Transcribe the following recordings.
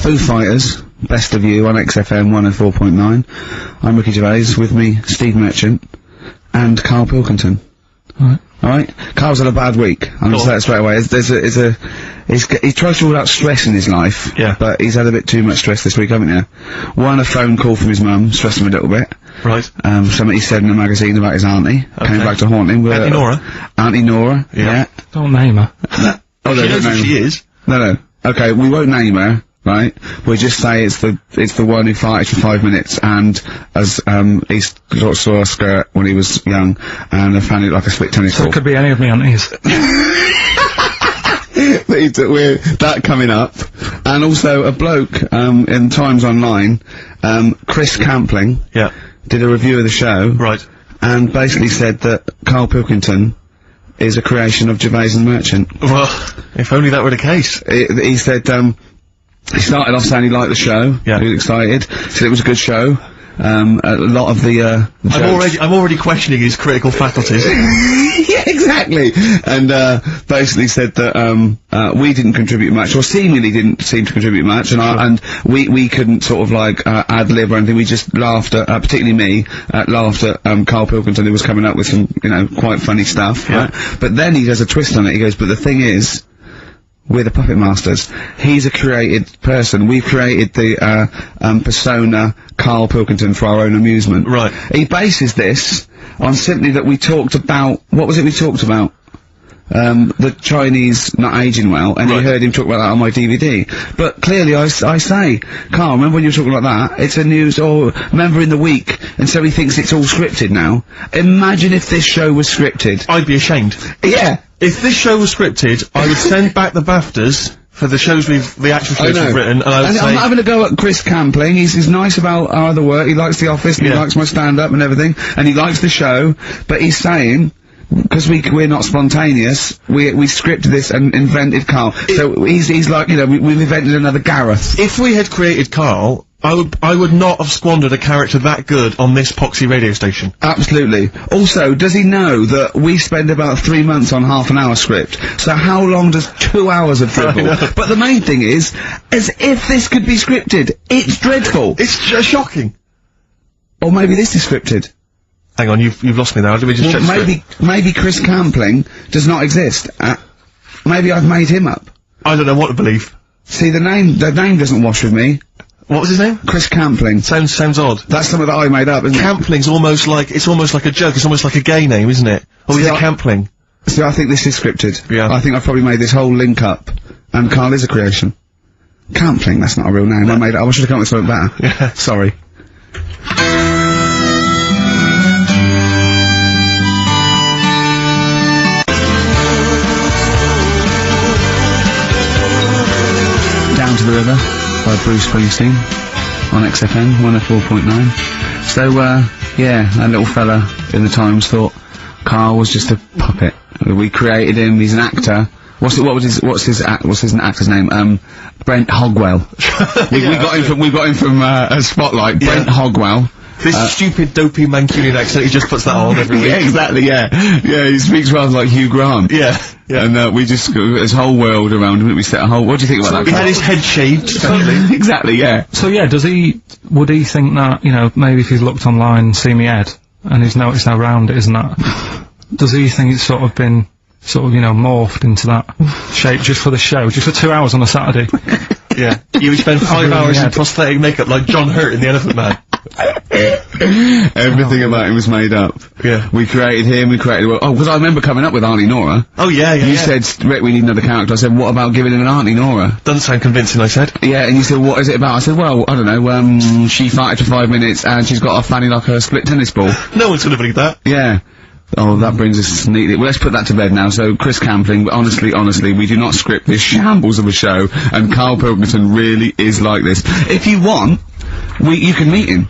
Foo Fighters, Best of You on XFM 104.9. I'm Ricky Gervais, with me, Steve Merchant, and Karl Pilkington. Alright? Carl's had a bad week. I'm gonna say that straight away. He tries to rule out stress in his life. Yeah. But he's had a bit too much stress this week, haven't you? One, a phone call from his mum, stressed him a little bit. Right. Something he said in a magazine about his auntie. Okay. Came back to haunt him. Auntie Nora? Auntie Nora, yeah. Don't name her. Oh, She knows who she is. No. Okay, we won't name her, right? We'll just say it's the one who farted for 5 minutes and he sort of saw a skirt when he was young and found it like a split tennis So ball. it could be any of me aunties. We're that coming up. And also a bloke, in Times Online, Chris Campling. Yeah. Did a review of the show. Right. And basically said that Karl Pilkington is a creation of Gervais and Merchant. Well, if only that were the case. He said, he started off saying he liked the show. Yeah. He was excited. Said it was a good show. A lot of the I'm already questioning his critical faculties. Yeah, exactly. And, basically said that, we didn't contribute much, or seemingly didn't seem to contribute much, and we couldn't sort of like, ad-lib or anything. We just laughed at, particularly me, laughed at, Karl Pilkington, who was coming up with some, you know, quite funny stuff. Yeah. Right? But then he does a twist on it. He goes, but the thing is, we're the puppet masters. He's a created person. We've created the, persona Karl Pilkington for our own amusement. Right. He bases this on simply that we talked about, what was it we talked about? The Chinese not aging well, and you heard him talk about that on my DVD. But clearly I say, Karl, remember when you were talking like that? It's a news, or remember in the week, and so he thinks it's all scripted now. Imagine if this show was scripted. I'd be ashamed. Yeah. If this show was scripted, I would send back the BAFTAs for the actual shows we've written, and I would say... I'm not having a go at Chris Campling. He's nice about our other work. He likes The Office, and he likes my stand-up and everything, and he likes the show, but he's saying, because we're not spontaneous, we scripted this and invented Karl. So he's like, you know, we've invented another Gareth. If we had created Karl, I would not have squandered a character that good on this poxy radio station. Absolutely. Also, does he know that we spend about 3 months on half an hour script? So how long does 2 hours of dribble? But the main thing is, as if this could be scripted, it's dreadful. It's shocking. Or maybe this is scripted. Hang on, you've lost me now. Let me just check the script. Maybe Chris Campling does not exist. Maybe I've made him up. I don't know what to believe. See, the name doesn't wash with me. What was his name? Chris Campling. Sounds odd. That's something that I made up, isn't it? Campling's almost like a joke. It's almost like a gay name, isn't it? Oh, he's a Campling. See, I think this is scripted. Yeah. I think I've probably made this whole link up, and Karl is a creation. Campling, that's not a real name. No. I made it. I should have come up with something better. Yeah. Sorry. Down to the River by Bruce Springsteen on XFM 104.9. So, yeah, that little fella in the Times thought Karl was just a puppet. We created him, he's an actor. What's his actor's name? Brent Hogwell. we got him from Spotlight. Yeah. Brent Hogwell. This stupid, dopey Mancunian accent, he just puts that on every week. Yeah, exactly, yeah. Yeah, he speaks rather like Hugh Grant. Yeah. Yeah. And, we just got this whole world around him, we set a whole, what do you think about that? He had his head shaved, totally. Exactly, yeah. So yeah, would he think that, you know, maybe if he's looked online and seen me head, and he's noticed how round it is and that, does he think it's sort of been, you know, morphed into that shape just for the show, just for 2 hours on a Saturday? Yeah. You would spend 5 hours in prosthetic makeup like John Hurt in The Elephant Man. Everything about him was made up. Yeah. We created him, because I remember coming up with Auntie Nora. Oh yeah, yeah. You said, Rick, we need another character. I said, what about giving him an Auntie Nora? Doesn't sound convincing, I said. Yeah, and you said, what is it about? I said, well, I don't know, she farted for 5 minutes and she's got a fanny like a split tennis ball. No one's gonna believe that. Yeah. Oh, that brings us neatly. Well, let's put that to bed now. So, Chris Campling, but honestly, we do not script this shambles of a show, and Karl Pilkington really is like this. If you want, you can meet him.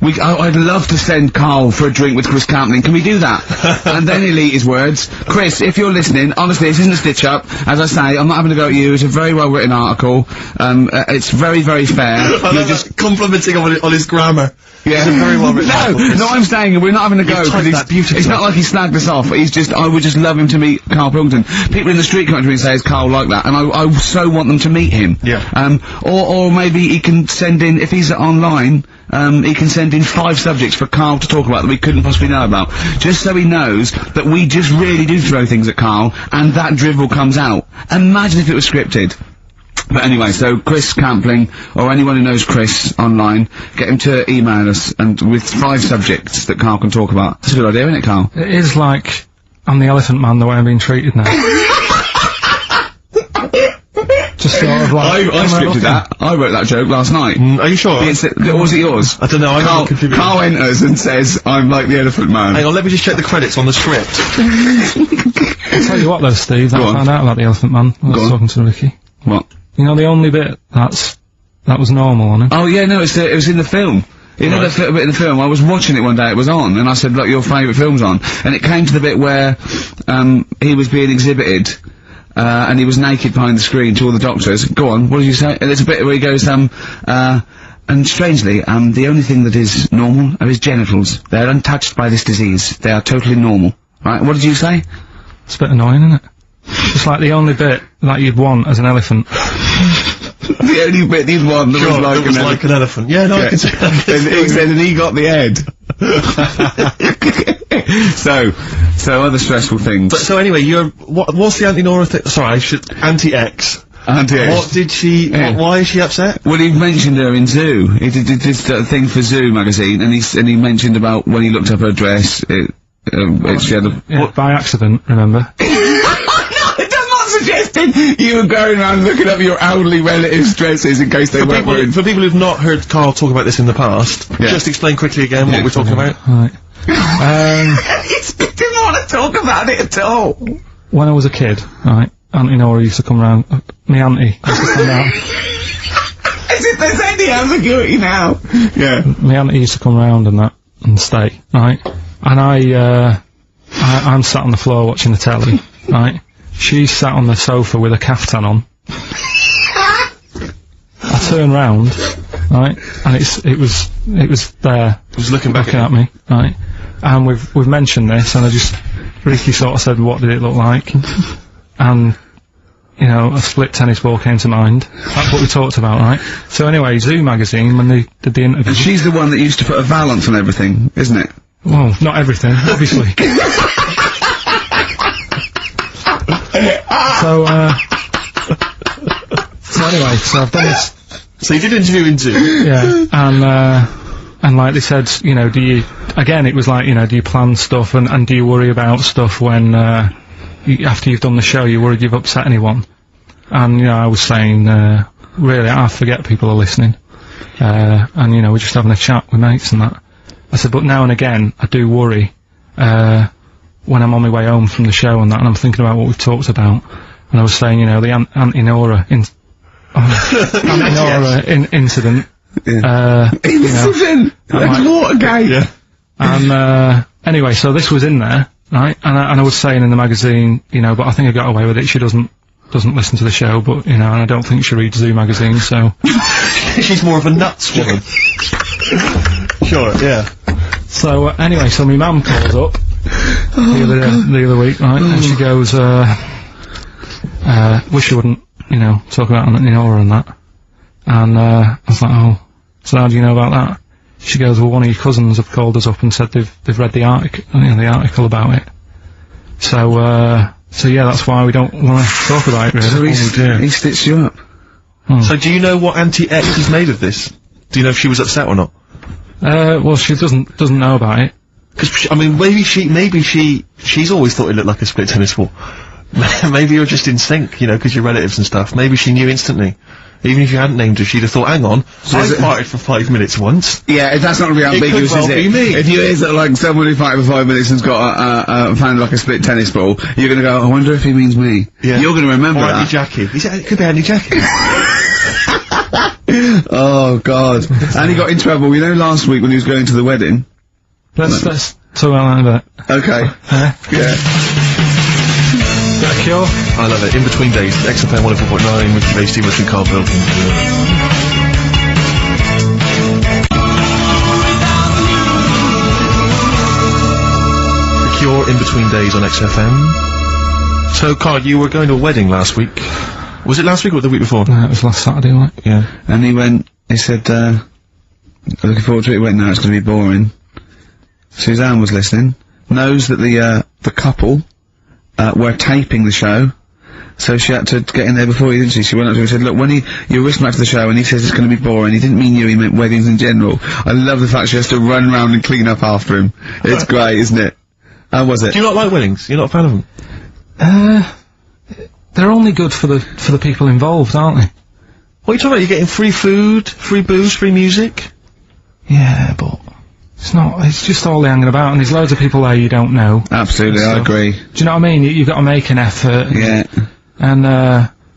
I'd love to send Karl for a drink with Chris Campling. Can we do that? And then he'll eat his words. Chris, if you're listening, honestly, this isn't a stitch-up. As I say, I'm not having to go at you. It's a very well-written article. It's very, very fair. You're just complimenting on his grammar. Yeah. It's a very well-written article, Chris. No, I'm saying we're not having to go, You've typed because that beautifully. it's not like he snagged us off. I would just love him to meet Karl Pilkington. People in the street come up to me and say, is Karl like that? And I so want them to meet him. Yeah. Or maybe he can send in, if he's online, he can send in 5 subjects for Karl to talk about that we couldn't possibly know about. Just so he knows that we just really do throw things at Karl, and that drivel comes out. Imagine if it was scripted. But anyway, so Chris Campling, or anyone who knows Chris online, get him to email us, and with 5 subjects that Karl can talk about. That's a good idea, isn't it, Karl? It is like, I'm the Elephant Man the way I'm being treated now. Just sort of like... I scripted that. I wrote that joke last night. Are you sure? Or was it yours? I don't know, Karl enters and says, I'm like the Elephant Man. Hang on, let me just check the credits on the script. I'll tell you what though, Steve, I found out about the Elephant Man. I was talking to Ricky. What? You know, the only bit that was normal on it. Oh yeah, no, it was in the film. You know that bit in the film, I was watching it one day, it was on, and I said, look, your favourite film's on. And it came to the bit where, he was being exhibited, and he was naked behind the screen to all the doctors. Go on, what did you say? And there's a bit where he goes, and strangely, the only thing that is normal are his genitals. They're untouched by this disease. They are totally normal. Right, what did you say? It's a bit annoying, isn't it? It's like the only bit that you'd want as an elephant. The only bit you'd want that was like an elephant. Yeah, no, I can see that. And he said, and he got the head. So other stressful things. But so anyway, what's the Anti-Nora thing? Sorry, Anti-X. Anti-X. What did she, why is she upset? Well, he mentioned her in Zoo. He did this thing for Zoo magazine, and he mentioned about when he looked up her dress, she had a... by accident, remember? Suggesting you were going around looking up your elderly relatives' dresses in case they weren't wearing... For people who've not heard Karl talk about this in the past, just explain quickly again what we're talking about. Right. He didn't want to talk about it at all. When I was a kid, right, Auntie Nora used to come round, me auntie used to come round. As if there's any ambiguity now. Yeah. Me auntie used to come round and stay, right? And I'm sat on the floor watching the telly, right? She sat on the sofa with a caftan on. I turned round, right, and it was there. It was looking at me, right. And we've mentioned this, and Ricky sort of said, what did it look like? And, you know, a split tennis ball came to mind. That's what we talked about, right? So anyway, Zoo magazine, when they did the interview... And she's the one that used to put a valance on everything, isn't it? Well, not everything, obviously. So anyway, so I've done this. So you did an interview in Zoo? Yeah, and like they said, you know, it was like, you know, do you plan stuff and do you worry about stuff when, after you've done the show, you worried you've upset anyone? And, you know, I was saying, really, I forget people are listening. And, you know, we're just having a chat with mates and that. I said, but now and again, I do worry, when I'm on my way home from the show and that, and I'm thinking about what we've talked about. And I was saying, you know, the Anti-Nora incident. Yeah. Incident! That's Watergate! Yeah. And, anyway, so this was in there, right? And I was saying in the magazine, you know, but I think I got away with it. She doesn't listen to the show, but, you know, and I don't think she reads Zoo magazine, so... She's more of a nuts woman. Sure, yeah. So, anyway, so my mum calls up the other week, right, and she goes, wish you wouldn't, you know, talk about Anti-Nora and that. And, I was like, oh, so how do you know about that? She goes, well, one of your cousins have called us up and said they've read the article about it. So yeah, that's why we don't want to talk about it, really. So he stitched you up. Hmm. So do you know what Anti-X is made of this? Do you know if she was upset or not? Well, she doesn't know about it. Because, I mean, maybe she's always thought it looked like a split tennis ball. Maybe you're just in sync, you know, because you're relatives and stuff. Maybe she knew instantly. Even if you hadn't named her, she'd have thought, hang on, I farted for 5 minutes once. Yeah, that's not gonna be ambiguous, could well is it? be me. If you hear like someone who farted for 5 minutes and's got found like a split tennis ball, you're gonna go, I wonder if he means me. Yeah. You're gonna remember or that. Auntie Jackie. He said, it could be Auntie Jackie. Oh, God. And he got in trouble, you know, last week when he was going to the wedding? Let's talk about that a bit. Okay. Yeah. Yeah. Is that a Cure? I love it. In Between Days, XFM 104.9, Ricky Gervais Show and Karl Pilkington. Cure, In Between Days on XFM. So, Karl, you were going to a wedding last week. Was it last week or the week before? No, it was last Saturday, right? Yeah. And he said, looking forward to it. He went, no, it's going to be boring. Suzanne was listening, knows that the couple, were taping the show, so she had to get in there before you, didn't she? She went up to him and said, look, when you're listening back to the show and he says it's going to be boring, he didn't mean you, he meant weddings in general. I love the fact she has to run around and clean up after him. It's great, isn't it? How was it? Do you not like weddings? You're not a fan of them? They're only good for the people involved, aren't they? What are you talking about? You're getting free food, free booze, free music? Yeah, but it's just all hanging about, and there's loads of people there you don't know. Absolutely, I agree. Do you know what I mean? You've got to make an effort. Yeah. And,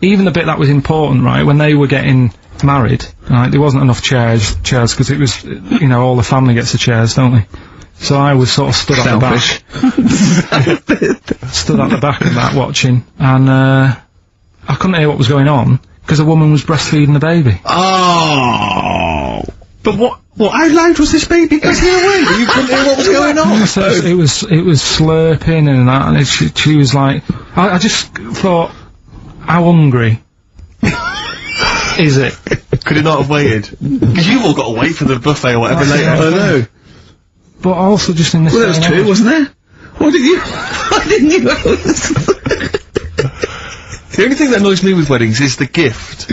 even the bit that was important, right, when they were getting married, right, there wasn't enough chairs, because it was, you know, all the family gets the chairs, don't they? So I was sort of stood at the back. Stood at the back of that watching, and, I couldn't hear what was going on, because a woman was breastfeeding the baby. Oh! But how loud was this baby getting away? You couldn't hear what was going on? So it was slurping and that, and she was like, I just thought, how hungry is it? Could it not have waited? Because you've all got to wait for the buffet or whatever later. I know. But also just in this. Well, there was two, wasn't there? Why didn't you The only thing that annoys me with weddings is the gift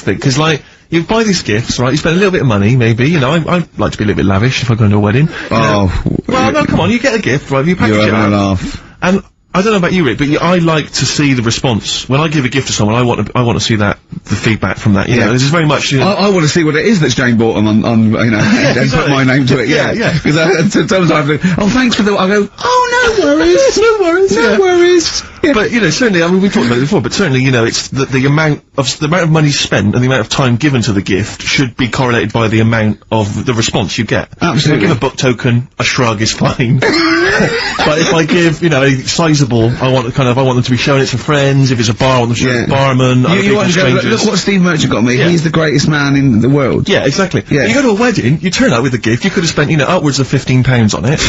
thing. Because, like, you buy these gifts, right, you spend a little bit of money, maybe, you know, I like to be a little bit lavish if I go into a wedding. Oh. Well, no, come on, you get a gift, right, you package You're it having a up. laugh. And I don't know about you, Rick, but I like to see the response. When I give a gift to someone, I want to see the feedback from that, you know, this is very much, you know, I want to see what it is that's Jane bought them on you know, and put my name to it, yeah. Because sometimes I have to, oh, thanks for the, I go, oh, no worries. No worries. Yeah. But, you know, certainly, I mean, we've talked about it before, but certainly, you know, it's the amount of money spent and the amount of time given to the gift should be correlated by the amount of the response you get. Absolutely. If I give a book token, a shrug is fine. But if I give, you know, a sizable, I want them to be showing it to friends. If it's a bar, I want them to show it to the barman, other You people, want to go, strangers. look what Steve Merchant got me, he's the greatest man in the world. Yeah, exactly. Yeah. You go to a wedding, you turn up with a gift, you could have spent, you know, upwards of £15 on it.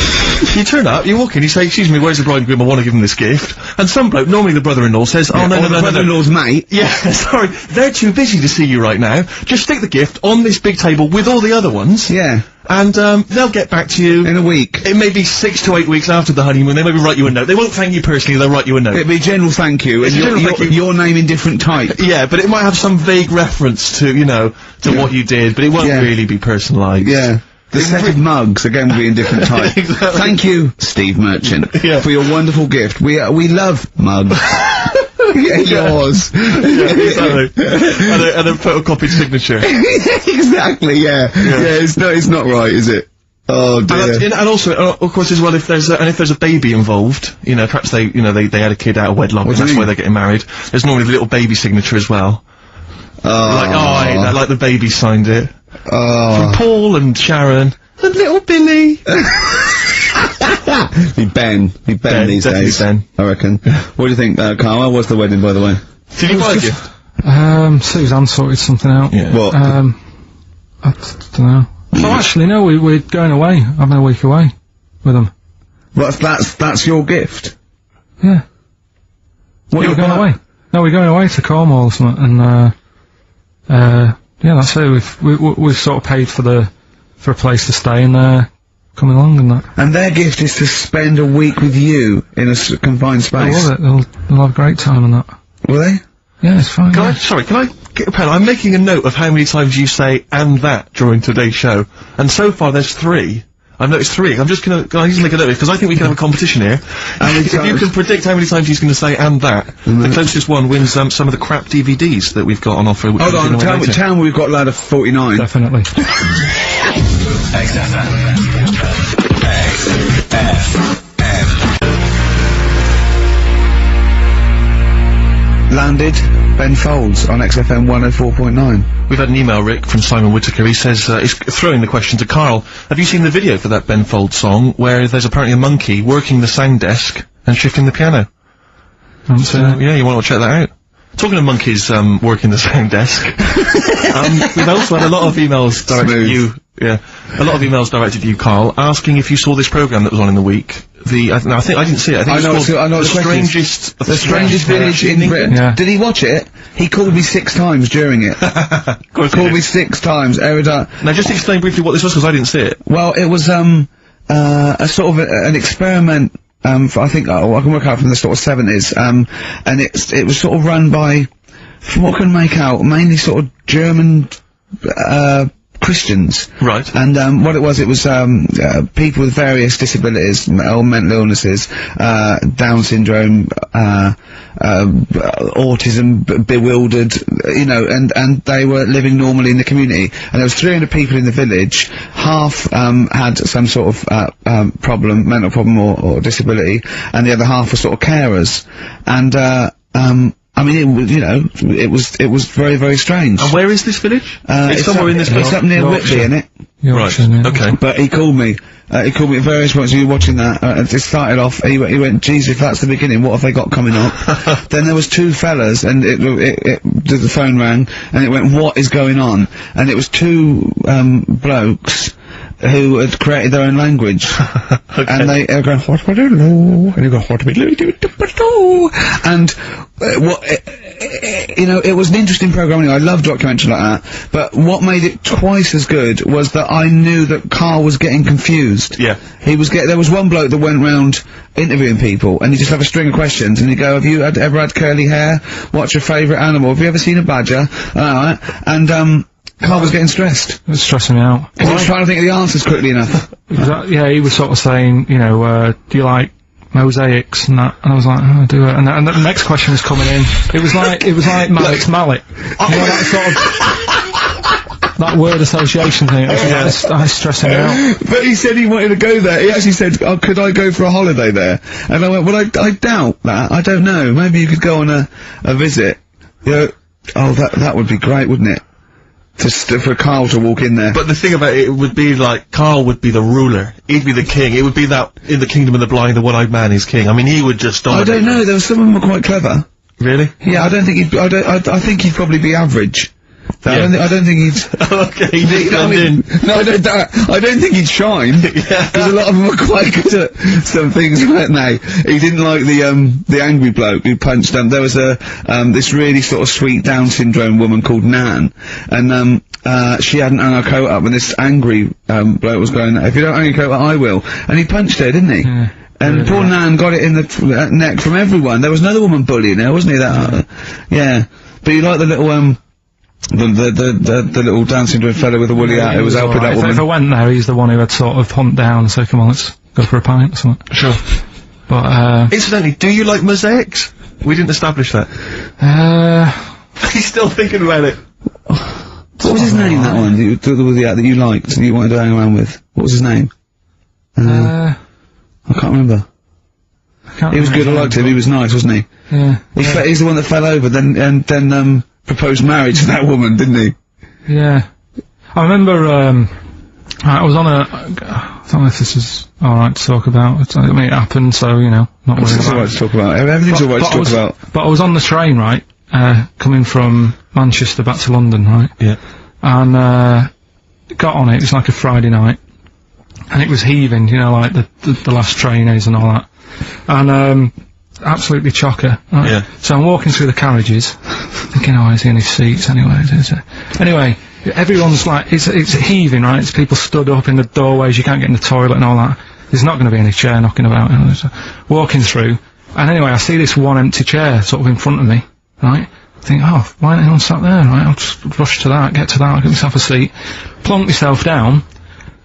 You turn up, you walk in, you say, excuse me, where's the bride and groom, I want to give them this gift. And some bloke, normally the brother-in-law, says, oh, no. brother-in-law's mate. Yeah, sorry, they're too busy to see you right now. Just stick the gift on this big table with all the other ones. Yeah. And, they'll get back to you. In a week. It may be 6 to 8 weeks after the honeymoon, they maybe write you a note. They won't thank you personally, they'll write you a note. It'll be a general thank you, and your name in different type. Yeah, but it might have some vague reference to, you know, to what you did, but it won't really be personalised. Yeah. The set of mugs, again, will be in different type. Exactly. Thank you, Steve Merchant, for your wonderful gift. We love mugs. Yeah, yours. Yeah, exactly. and a photocopied signature. Exactly, yeah. Yeah, it's not right, is it? Oh dear. And also, of course, as well, if there's a baby involved, you know, perhaps they had a kid out of wedlock, and that's why they're getting married. There's normally the little baby signature as well. Oh. Like the baby signed it. Oh. From Paul and Sharon and little Billy. Be Ben these days. Ben. I reckon. What do you think, Karl? How was the wedding, by the way? Did you buy a gift? Suzanne sorted something out. Yeah. What? I don't know. Oh, actually, no, we're going away, having a week away with them. Well, that's your gift? Yeah. What, we're going away? No, we're going away to Cornwall or something, and, yeah, that's it. We've sort of paid for a place to stay, and, coming along and that. And their gift is to spend a week with you in a confined space. I love it. They'll have a great time and that. Will they? Yeah, it's fine. Can I get a pen? I'm making a note of how many times you say "and that" during today's show, and so far there's 3. I've noticed 3. I'm just gonna make a note of it, because I think we can have a competition here. And if you can predict how many times he's gonna say "and that," the closest one wins some of the crap DVDs that we've got on offer. Hold on, tell me we've got a load of 49. Definitely. landed Ben Folds on XFM 104.9. We've had an email, Rick, from Simon Whittaker. He says, he's throwing the question to Karl. Have you seen the video for that Ben Folds song, where there's apparently a monkey working the sound desk and shifting the piano? Yeah, you want to check that out? Talking of monkeys, working the sound desk, we've also had a lot of emails directed at you. Yeah, a lot of emails directed at you, Karl, asking if you saw this programme that was on in the week. I think I didn't see it. I know the strangest village in Britain. Yeah. Did he watch it? He called me 6 times during it. Of course called me 6 times every time. Now, just explain briefly what this was, because I didn't see it. Well, it was a sort of an experiment. I think I can work out from the sort of 70s. And it was sort of run by, from what I can make out, mainly sort of German Christians. Right. And what it was people with various disabilities, or mental illnesses, Down syndrome, autism, bewildered, you know, and they were living normally in the community. And there was 300 people in the village. Half had some sort of problem, mental problem or disability, and the other half were sort of carers. And I mean, it was, you know, it was very, very strange. And where is this village? It's somewhere in this It's up near Whitby, innit? Right, okay. But he called me at various points when you were watching that, and it started off, he went, geez, if that's the beginning, what have they got coming up? Then there was 2 fellas, and the phone rang, and it went, what is going on? And it was 2, blokes, who had created their own language. Okay. And they were going, what do and you go, what do and you know, it was an interesting program anyway. I love documentaries like that, but what made it twice as good was that I knew that Karl was getting confused. Yeah. There was one bloke that went round interviewing people, and he'd just have a string of questions, and he'd go, have you ever had curly hair? What's your favourite animal? Have you ever seen a badger? Alright. And, Karl was getting stressed. It was stressing me out. He was trying to think of the answers quickly enough. Yeah, he was sort of saying, you know, do you like mosaics and that? And I was like, oh, I do it. And the next question was coming in. It was like Mallet's mallet. You know, that sort of, that word association thing. I was stressing me out. But he said he wanted to go there. He actually said, oh, could I go for a holiday there? And I went, well, I doubt that. I don't know. Maybe you could go on a visit. You know, oh, that would be great, wouldn't it? For Karl to walk in there. But the thing about it would be like, Karl would be the ruler. He'd be the king. It would be that, in the kingdom of the blind, the one-eyed man is king. I mean, he would just dominate. I don't know, there were some of them were quite clever. Really? Yeah, I don't think I think he'd probably be average. Yeah. I don't think he'd... Okay, he'd blend in. No, I don't think he'd shine. Yeah. Because a lot of them were quite good at some things, weren't they? He didn't like the angry bloke who punched him. There was this really sort of sweet Down syndrome woman called Nan, and she hadn't hung her coat up, and this angry bloke was going, if you don't hang your coat up, I will. And he punched her, didn't he? Yeah. And poor Nan got it in the neck from everyone. There was another woman bullying her, wasn't he? Yeah. But you like the little the little Down syndrome fella with the woolly hat who was helping that woman. If I went there, he's the one who had sort of hunt down and said, come on, let's go for a pint or something. Sure. But, incidentally, do you like mosaics? We didn't establish that. He's still thinking about it. What was his name, that one, that you liked, that you wanted to hang around with? What was his name? I can't remember. He was good, I liked him, he was nice, wasn't he? Yeah. He's the one that fell over, then proposed marriage to that woman, didn't he? Yeah. I remember, I was on I don't know if this is alright to talk about. I mean, it happened, so, you know, not worried about it. Alright to talk about. Everything's alright to talk about. But I was on the train, right, coming from Manchester back to London, right? Yeah. And, got on it was like a Friday night, and it was heaving, you know, like the last train is and all that. And, absolutely chocker. Right? Yeah. So I'm walking through the carriages, thinking, oh, is he in his seats anyway? Anyway, everyone's like, it's heaving, right? It's people stood up in the doorways, you can't get in the toilet and all that. There's not going to be any chair knocking about, you know, so walking through. And anyway, I see this one empty chair sort of in front of me, right? I think, oh, why ain't anyone sat there, right? I'll just rush to that, get myself a seat, plonk myself down,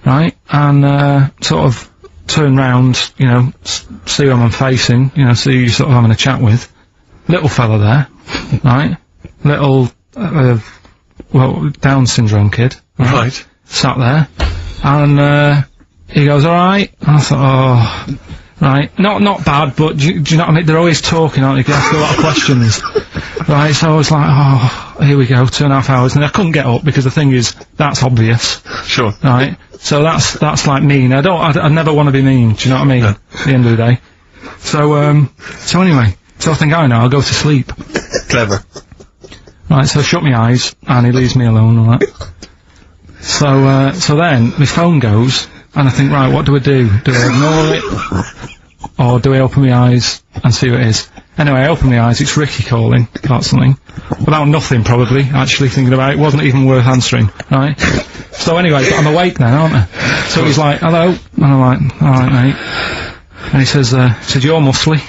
right? And, sort of turn round, you know, see who I'm facing, you know, see who you're sort of having a chat with. Little fella there, right? Little, well, Down syndrome kid. Right. Sat there. And, he goes, alright. And I thought, oh. Right? Not bad, but do you know what I mean? They're always talking, aren't they? They ask a lot of questions. Right, so I was like, oh, here we go, 2.5 hours, and I couldn't get up, because the thing is, that's obvious. Sure. Right? So that's like mean. I never want to be mean, do you know what I mean? No. At the end of the day. So anyway, so I think, I'll go to sleep. Clever. Right, so I shut my eyes, and he leaves me alone and that. So then, my phone goes, and I think, right, what do I do? Do I ignore it? Or do I open my eyes and see what it is? Anyway, I open my eyes, it's Ricky calling about something. About nothing, probably, actually, thinking about it. It wasn't even worth answering, right? So anyway, but I'm awake now, aren't I? So he's like, hello? And I'm like, alright, mate. And he says, you're muscly.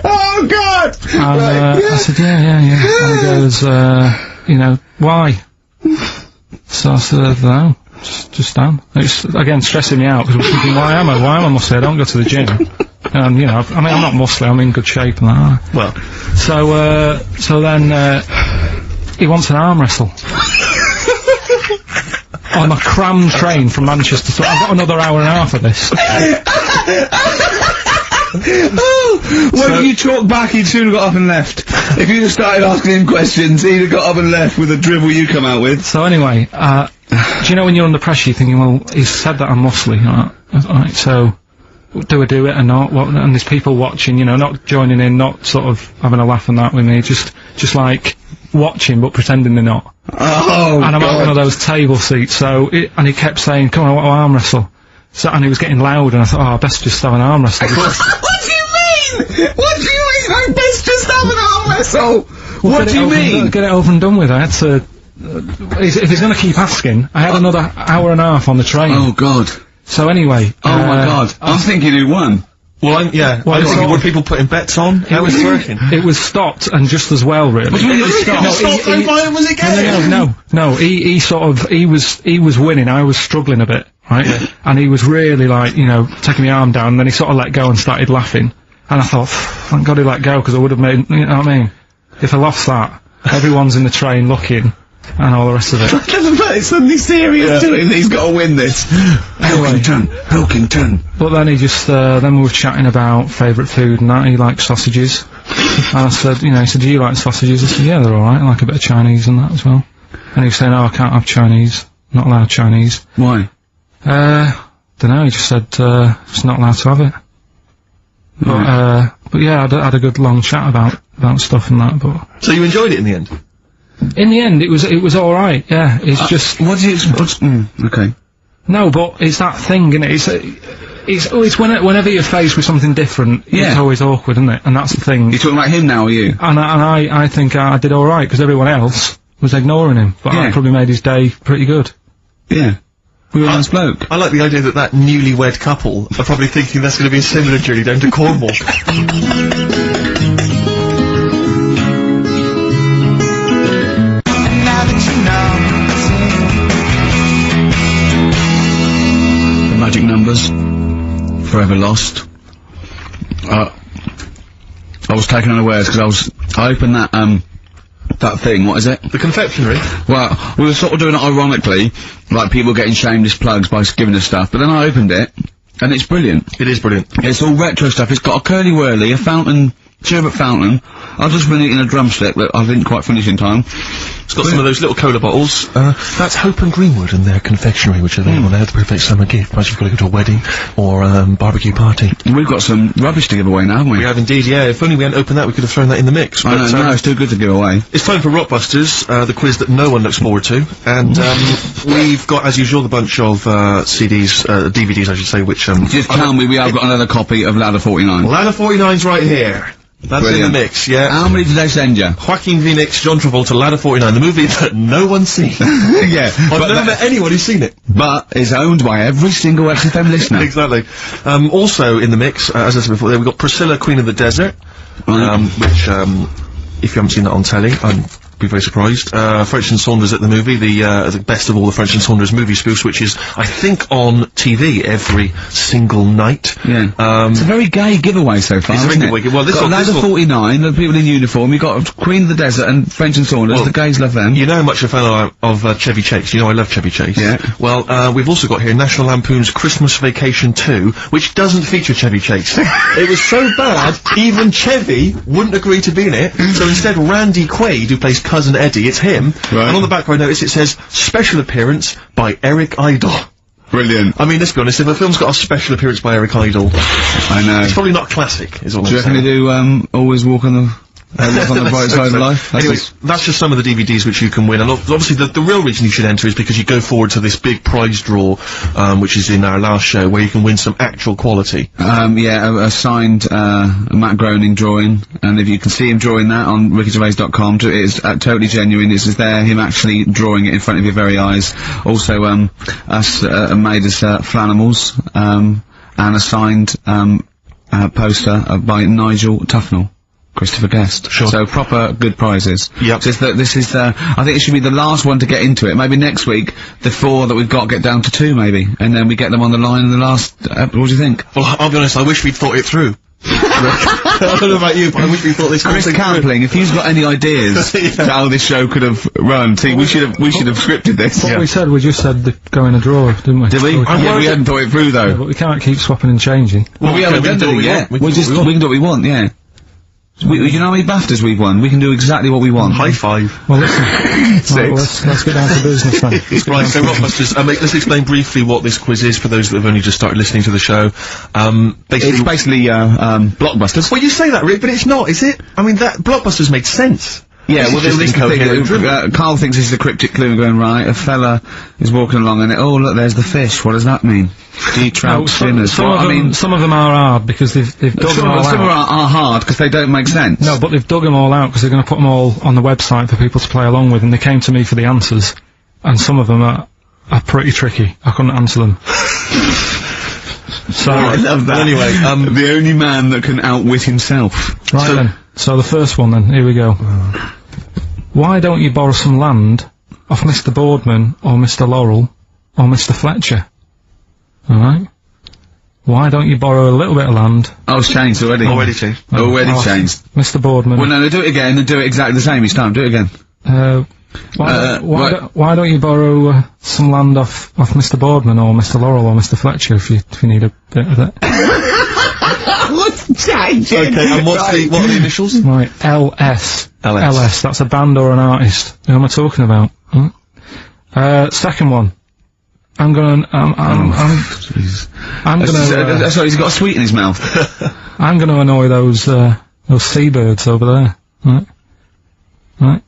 Oh God! And I said, yeah. And he goes, why? So I said, no, just Dan. It's, again, stressing me out, because I'm thinking, why am I muscly? I don't go to the gym. And, I'm not muscly, I'm in good shape and that. Well. So then, he wants an arm wrestle. On a crammed train from Manchester, so I've got another hour and a half of this. When you talk back, he'd soon have got up and left. If you just started asking him questions, he'd have got up and left with the drivel you come out with. So anyway, do you know when you're under pressure, you're thinking, well, he's said that I'm muscly, right, so do I do it or not? And there's people watching, not joining in, not sort of having a laugh and that with me, just like watching but pretending they're not. Oh, and I'm God. at one of those table seats, and he kept saying, come on, I want to arm wrestle. So, and he was getting loud, and I thought, I best just have an arm wrestle. What do you mean? What do you mean? I best just have an arm wrestle? What do you mean? Get it over and done with. I had to, if he's gonna keep asking, I had another hour and a half on the train. Oh, God. So anyway. Oh, my God. I'm thinking who won. Well, I was thinking, were people putting bets on? How was it working? It was stopped, and just as well, really. Was it again? No, he was winning, I was struggling a bit, right? Yeah. And he was really like, taking my arm down, and then he sort of let go and started laughing. And I thought, thank God he let go, because I would have made, you know what I mean? If I lost that, everyone's in the train looking, and all the rest of it. It's suddenly serious to him that he's got to win this. Pilkington. But then he just, then we were chatting about favourite food and that. He likes sausages. And I said, he said, do you like sausages? I said, yeah, they're alright. I like a bit of Chinese and that as well. And he was saying, I can't have Chinese. Not allowed Chinese. Why? Dunno, he just said, it's not allowed to have it. But yeah, I had a good long chat about stuff and that, but. So you enjoyed it in the end? In the end, it was alright, yeah. It's just. Okay. No, but it's that thing, innit? It's whenever you're faced with something different, it's always awkward, isn't it? And that's the thing. You're talking about him now, are you? And I think I did alright, because everyone else was ignoring him. But I probably made his day pretty good. Yeah. We were a nice bloke. I like the idea that newlywed couple are probably thinking that's going to be a similar journey down to Cornwall. Magic numbers. Forever lost. I was taken unawares because I opened that thing, what is it? The confectionery? Well, we were sort of doing it ironically, like people getting shameless plugs by giving us stuff, but then I opened it, and it's brilliant. It is brilliant. It's all retro stuff. It's got a curly whirly, a fountain, sherbet fountain. I've just been eating a drumstick that I didn't quite finish in time. It's got some of those little cola bottles. That's Hope and Greenwood and their confectionery, which are available now, the perfect summer gift. Once you've got to go to a wedding or barbecue party. We've got some rubbish to give away now, haven't we? We have indeed, yeah. If only we hadn't opened that, we could have thrown that in the mix. I know, no, it's too good to give away. It's time for Rockbusters, the quiz that no one looks forward to. And we've got, as usual, the bunch of CDs, DVDs, I should say, which... Just tell me we have got another copy of Ladder 49. Ladder 49's right here. That's Brilliant. in the mix, yeah. How many did they send you? Joaquin Phoenix, John Travolta, Ladder 49, the movie that no one's seen. Yeah. I've never met anyone who's seen it. But it's owned by every single XFM listener. Exactly. Also in the mix, as I said before, we've got Priscilla, Queen of the Desert, which, if you haven't seen that on telly, I'm be very surprised. French and Saunders at the movie, the best of all the French and Saunders movie spoofs, which is, I think, on TV every single night. Yeah. It's a very gay giveaway so far, It's a isn't very it? good. Well, this got one- loads this of one- 49, the people in uniform, you've got Queen of the Desert and French and Saunders, Well, the gays love them. You know how much a fan of Chevy Chase. You know I love Chevy Chase. Yeah. Well, we've also got here National Lampoon's Christmas Vacation 2, which doesn't feature Chevy Chase. It was so bad, even Chevy wouldn't agree to be in it, so instead Randy Quaid, who plays Cousin Eddie, it's him, Right. and on the back I notice it says, special appearance by Eric Idle. Brilliant. I mean, let's be honest, if a film's got a special appearance by Eric Idle, I know. it's probably not classic, is all Do you I'm reckon saying. they do, always walk on the... look on the bright side of life? Anyways, that's just some of the DVDs which you can win, and obviously the real reason you should enter is because you go forward to this big prize draw, which is in our last show, where you can win some actual quality. Yeah, a signed, Matt Groening drawing, and if you can see him drawing that on rickygervais.com, it is totally genuine. It's there, him actually drawing it in front of your very eyes. Also, us, made us, Flanimals, and a signed, poster by Nigel Tufnell. Christopher Guest. Sure. So proper good prizes. Yep. Just that this is the, I think it should be the last one to get into it. Maybe next week, the 4 that we've got get down to 2 maybe, and then we get them on the line in the last, what do you think? Well, I'll be honest, I wish we'd thought it through. I don't know about you, but I wish we thought this Chris whole thing through. Campling, if you've got any ideas to how this show could have run, see, we should have scripted this. What we said, we just said the go in a draw, didn't we? Did we? So Yeah, we hadn't thought it through though. but we can't keep swapping and changing. Well, we haven't we can done do what it we yet. want. We can do what we want, yeah. You know how many BAFTAs we've won? We can do exactly what we want. High five. Well, listen. Right, let's get down to business then. Right, so Rockbusters, let's explain briefly what this quiz is for those that have only just started listening to the show. It's basically, blockbusters. Well, you say that, Rick, but it's not, is it? I mean, that Blockbusters made sense. Yeah, well, This is this just incoherent thing, drivel. Carl thinks this is a cryptic clue going, right, a fella is walking along and oh look, there's the fish, what does that mean? Deep trout spinners, some what? of I them, mean, some of them are hard because they've dug them all some out. are hard because they don't make sense. No, but they've dug them all out because they're going to put them all on the website for people to play along with, and they came to me for the answers, and some of them are pretty tricky. I couldn't answer them. So, I love that. Anyway, the only man that can outwit himself. right then. So the first one then, here we go. Why don't you borrow some land off Mr. Boardman, or Mr. Laurel, or Mr. Fletcher? Alright? Why don't you borrow a little bit of land? Oh, it's changed already. Already changed. Already off changed. Mr. Boardman. Well, no, do it again and do it exactly the same each time. Do it again. Why don't you borrow some land off Mr. Boardman, or Mr. Laurel, or Mr. Fletcher if you need a bit of it? What's changing? Okay, and what are the initials? Right, LS. LS. LS, that's a band or an artist. Who am I talking about? Second one. I'm gonna, Sorry, he's got a sweet in his mouth. I'm gonna annoy those seabirds over there. Right? Right?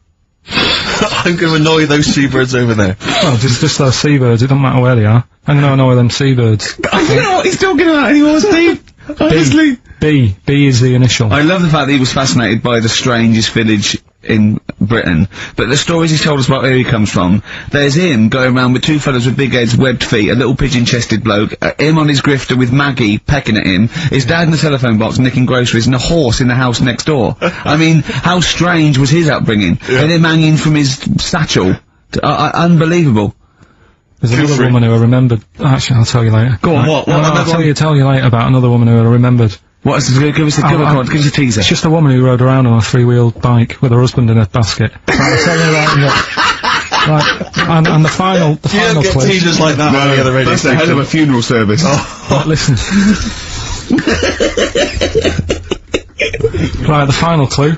I'm going to annoy those seabirds over there. Well, just those seabirds, it doesn't matter where they are. I'm gonna annoy them seabirds. I don't know what he's talking about anymore, Steve. Honestly. B is the initial. I love the fact that he was fascinated by the strangest village in Britain, but the stories he's told us about where he comes from, there's him going around with 2 fellas with big heads, webbed feet, a little pigeon-chested bloke, him on his grifter with Maggie pecking at him, his dad in the telephone box nicking groceries, and a horse in the house next door. I mean, how strange was his upbringing? Yeah. And him hanging from his satchel. Unbelievable. There's Feel another free. woman who I remembered. Actually, I'll tell you later. Go on, Right. what? No, What? I'll tell you later about another woman who I remembered. Give us a teaser. It's just a woman who rode around on a 3-wheeled bike with her husband in a basket. Right, I'll tell you right now. Right, and the final You don't get clue. teasers like that on the other radio That's a hell of a funeral service. Right, listen. Right, the final clue.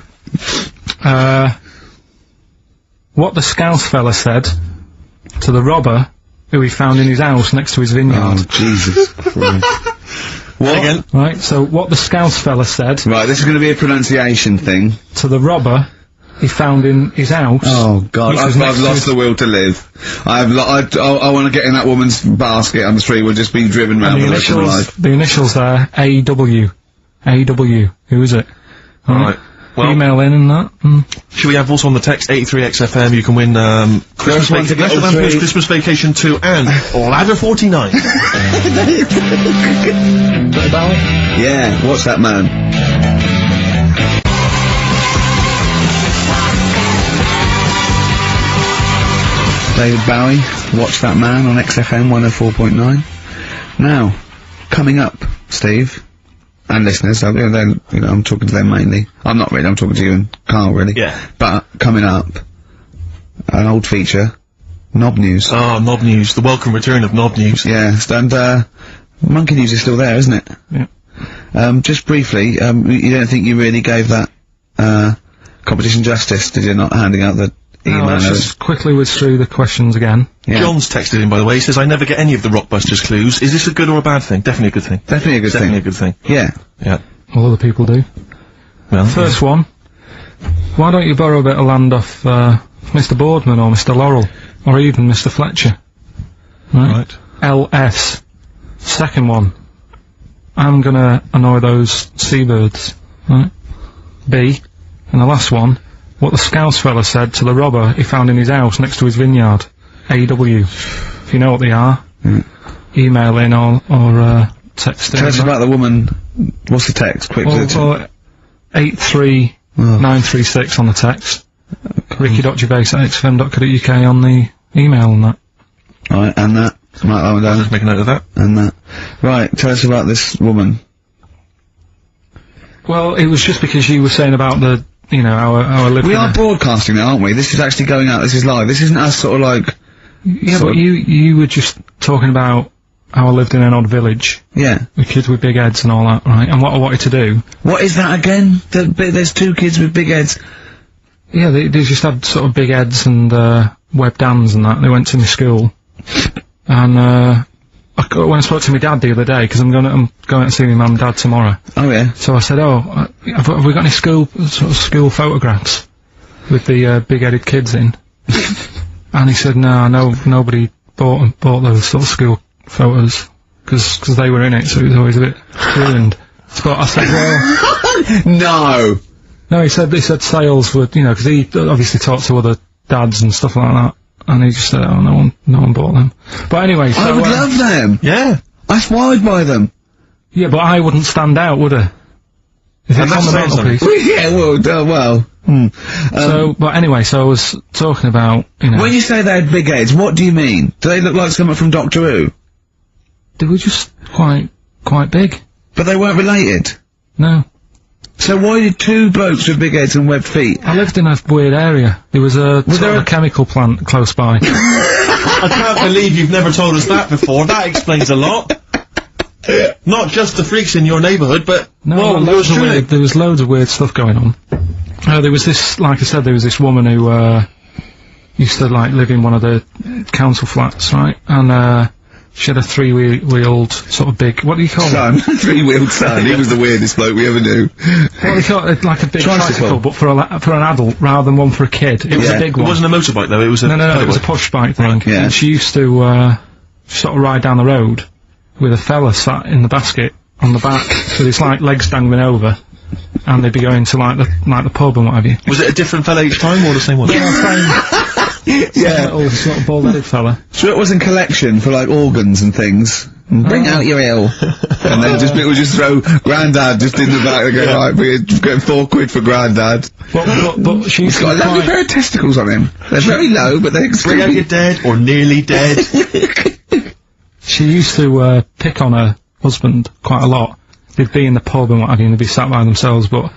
What the Scouse fella said to the robber who he found in his house next to his vineyard. Oh, Jesus Christ. What? Again? Right, so what the Scouse fella said Right, this is going to be a pronunciation thing. to the robber he found in his house. Oh God, which was I've next to lost his- the will to live. I want to get in that woman's basket on the street. We're just being driven round And the rest of my life. the initials there, AW. AW. Who is it? Alright. Well, Email in and that. should we have also on the text 83XFM, you can win, Christmas, one to get National all Lampoon's three. Christmas Vacation 2 and Ladder 49. Yeah, what's that, man? David Bowie, Watch That Man on XFM 104.9. Now, coming up, Steve, and listeners, I'm talking to them mainly. I'm not really, I'm talking to you and Karl, really. Yeah. But, coming up, an old feature, Knob News. Oh, Knob News, the welcome return of Knob News. Yeah, and, Monkey News is still there, isn't it? Yeah. Just briefly, you don't think you really gave that, competition justice, did you, not handing out the email? Let's just quickly whiz through the questions again. Yeah. John's texted in, by the way, he says, I never get any of the Rockbusters clues. Is this a good or a bad thing? Definitely a good thing. Definitely a good Definitely thing. a good thing. Yeah. Yeah. All other people do. Well, First one. Why don't you borrow a bit of land off, Mr. Boardman or Mr. Laurel? Or even Mr. Fletcher? Right. LS. Second one. I'm gonna annoy those seabirds. Right? B. And the last one. What the Scouse fella said to the robber he found in his house next to his vineyard. AW. If you know what they are. Email in or text in. Tell us about the woman. What's the text? Quick. Or 83936 on the text. Ricky.Gervais@xfm.co.uk on the email and that. Alright, and that. Right, that one down. Let's make a note of that. And that. Right, tell us about this woman. Well, it was just because you were saying about the, our living. We are broadcasting now, aren't we? This is actually going out, this is live. This isn't us sort of like... Yeah, but you were just talking about how I lived in an odd village. Yeah. With kids with big heads and all that, right? And what I wanted to do. What is that again? There's two kids with big heads. Yeah, they just had sort of big heads and, webbed hands and that. They went to my school. And, when I spoke to my dad the other day, because I'm going out to see my mum and dad tomorrow. Oh, yeah. So I said, have we got any school photographs with the, big-headed kids in? And he said, no, nobody bought those sort of school photos, because they were in it, so it was always a bit ruined. But I said, well... No, he said sales were, because he obviously talked to other dads and stuff like that. And he just said, oh, no one bought them. But anyway, so... I would love them! Yeah. I'd buy them. Yeah, but I wouldn't stand out, would I? If it's on the mantelpiece. Yeah, well. So, but anyway, so I was talking about, When you say they had big heads, what do you mean? Do they look like someone from Doctor Who? They were just quite big. But they weren't related? No. So why did two blokes with big heads and webbed feet? I lived in a weird area. There was a chemical plant close by. I can't believe you've never told us that before. That explains a lot. Not just the freaks in your neighbourhood, but... No, there was loads of weird stuff going on. There was this, like I said, there was this woman who, used to, live in one of the council flats, right? And, she had a three-wheeled, sort of big, what do you call it? Three-wheeled son. He was the weirdest bloke we ever knew. What do you call it? Like a big tricycle, but for an adult, rather than one for a kid. It was a big one. It wasn't a motorbike, though, it was a... No, it was a push bike thing. Right, yeah. And she used to, sort of ride down the road with a fella sat in the basket on the back, with his, legs dangling over, and they'd be going to, the pub and what have you. Was it a different fella each time, or the same one? Yeah, little sort of bald-headed fella. So it was in collection for organs and things. Bring out your ill. And then people would just throw Grandad just in the back and go, right, we're getting £4 for Grandad. But she's got a lovely pair of testicles on him. They're very low, but they're Bring out your dead, or nearly dead. She used to, pick on her husband quite a lot. They'd be in the pub and what have you, and they'd be sat by themselves, but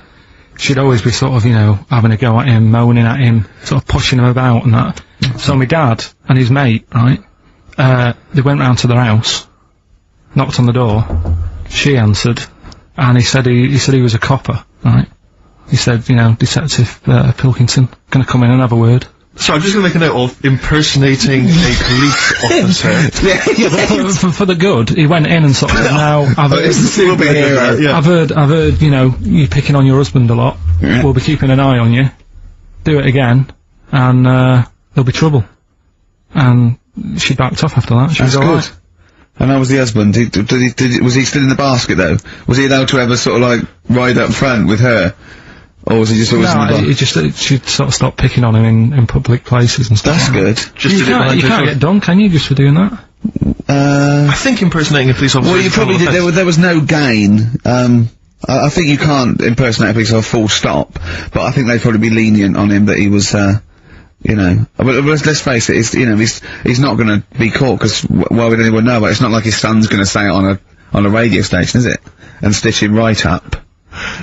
she'd always be sort of, having a go at him, moaning at him, sort of pushing him about and that. So my dad and his mate, right, they went round to their house, knocked on the door, she answered, and he said he was a copper, right? He said, Detective, Pilkington, gonna come in and have a word. So I'm just gonna make a note of impersonating a police officer. For the good, he went in and sort of, now, I've heard, it's the superhero. I've heard, you picking on your husband a lot. Yeah. We'll be keeping an eye on you. Do it again, and, there'll be trouble. And she backed off after that. She was alright. And how was the husband? Was he still in the basket though? Was he allowed to ever sort of ride up front with her? Or was he just always in the basket? She'd sort of stopped picking on him in public places and stuff. That's good. Just you can't get done, can you, just for doing that? I think impersonating a police officer... Well, you probably did, there was no gain. I think you can't impersonate a police officer full stop, but I think they'd probably be lenient on him that he was, You know, but let's face it. He's not going to be caught because why would anyone know? But it's not like his son's going to say it on a radio station, is it? And stitch him right up.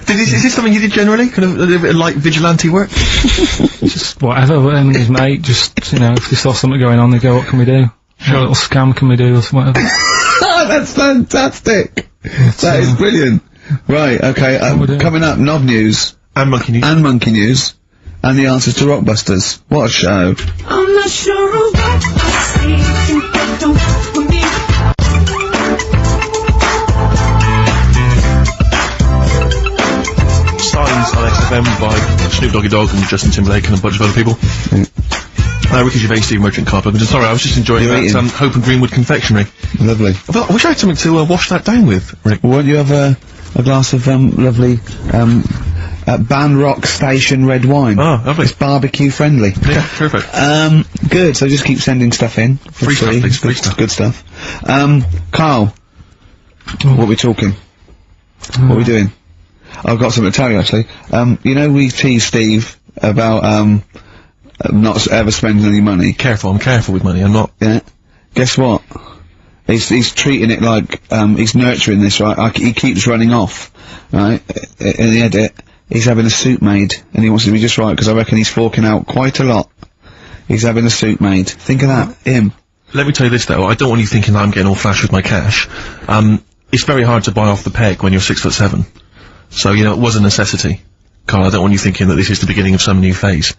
Is this something you did generally? Kind of a little bit of like vigilante work? Just whatever. Him and his mate, just, you know, if they saw something going on, they go, "What can we do? What little scam can we do?" or whatever. That's fantastic. That is brilliant. Right. Okay. Coming up, Knob News And Monkey News. and Monkey News. And the answers to Rockbusters. What a show. I'm not sure of what I say, but don't fuck with me. Signs on XFM by Snoop Doggy Dogg and Justin Timberlake and a bunch of other people. Ricky Gervais, Steve Merchant, Karl Pilkington. Sorry, I was just enjoying You're that Hope and Greenwood confectionery. Lovely. Well, I wish I had something to wash that down with, Rick. Won't you have a glass of lovely Ban Rock Station red wine? Oh, lovely. It's barbecue friendly. Yeah, perfect. Good. So just keep sending stuff in. For Free stuff, please, free Good- stuff. Good stuff. Carl, what are we talking? What are we doing? I've got something to tell you actually. You know we teased Steve about not ever spending any money. I'm careful with money, I'm not. Yeah. Guess what? He's treating it like he's nurturing this, right? He keeps running off, right? In the edit, he's having a suit made, and he wants it to be just right because I reckon he's forking out quite a lot. He's having a suit made. Think of that, him. Let me tell you this though, I don't want you thinking that I'm getting all flash with my cash. It's very hard to buy off the peg when you're 6'7". So, you know, it was a necessity. Carl, I don't want you thinking that this is the beginning of some new phase.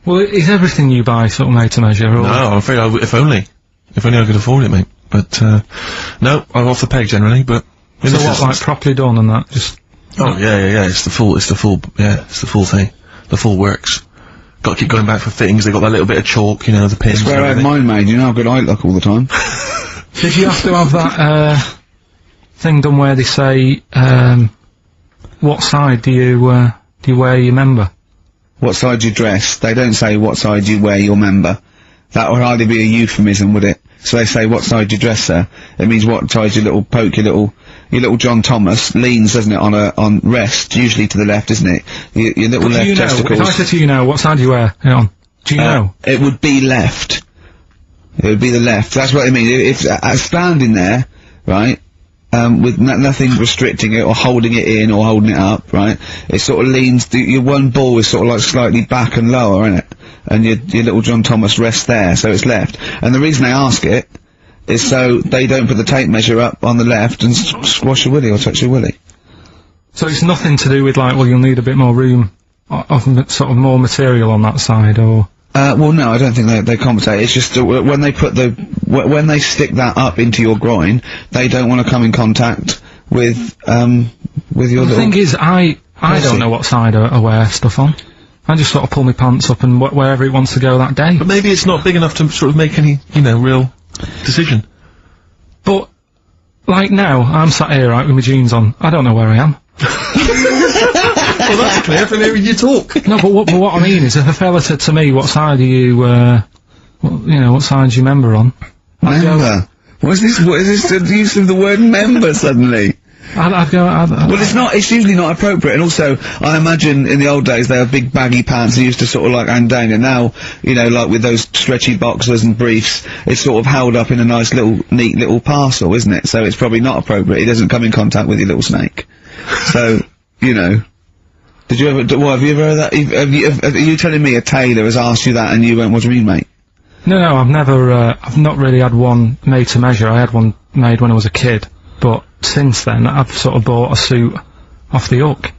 Well, is everything you buy sort of made to measure? Or? No, I'm afraid if only I could afford it, mate. But, no, I'm off the peg generally, but... So what, like properly done and that, just... Oh, yeah, it's the full thing. The full works. Got to keep going back for fittings, they got that little bit of chalk, you know, the pins. That's where I had mine made, you know how good I look all the time. Did you have to have that, thing done where they say, what side do you wear your member? What side you dress? They don't say what side you wear your member. That would hardly be a euphemism, would it? So they say what side you dress, sir. It means what side your little John Thomas leans, doesn't it, on rest, usually to the left, isn't it? Your little left testicles. If I said to you now, what side do you wear? Hang on. Do you know? It would be left. It would be the left. That's what I mean. If standing there, right, with nothing restricting it or holding it in or holding it up, right, it sort of leans, your one ball is sort of like slightly back and lower, isn't it? And your little John Thomas rests there, so it's left. And the reason they ask it is so they don't put the tape measure up on the left and squash your willy or touch your willy. So it's nothing to do with like, well, you'll need a bit more room, of sort of more material on that side, or... Well, no, I don't think they compensate. It's just when they put when they stick that up into your groin, they don't want to come in contact with your The thing is, I don't know what side I wear stuff on. I just sort of pull my pants up and wherever it wants to go that day. But maybe it's not big enough to sort of make any, you know, real decision. But, like now, I'm sat here, right, with my jeans on. I don't know where I am. Well, that's clear from hearing you talk. No, but what I mean is, if a fella said to me, what side are you, what side's your member on? Member? What is this the use of the word member suddenly? I'd go, Well, it's usually not appropriate, and also, I imagine in the old days they had big baggy pants and used to sort of like hang down, and now, you know, like with those stretchy boxers and briefs, it's sort of held up in a nice little, neat little parcel, isn't it? So it's probably not appropriate, it doesn't come in contact with your little snake. So, you know. Did you ever, have you ever heard that? Are you telling me a tailor has asked you that and you went, what do you mean, mate? No, I've never, I've not really had one made to measure. I had one made when I was a kid, but since then, I've sort of bought a suit off the hook.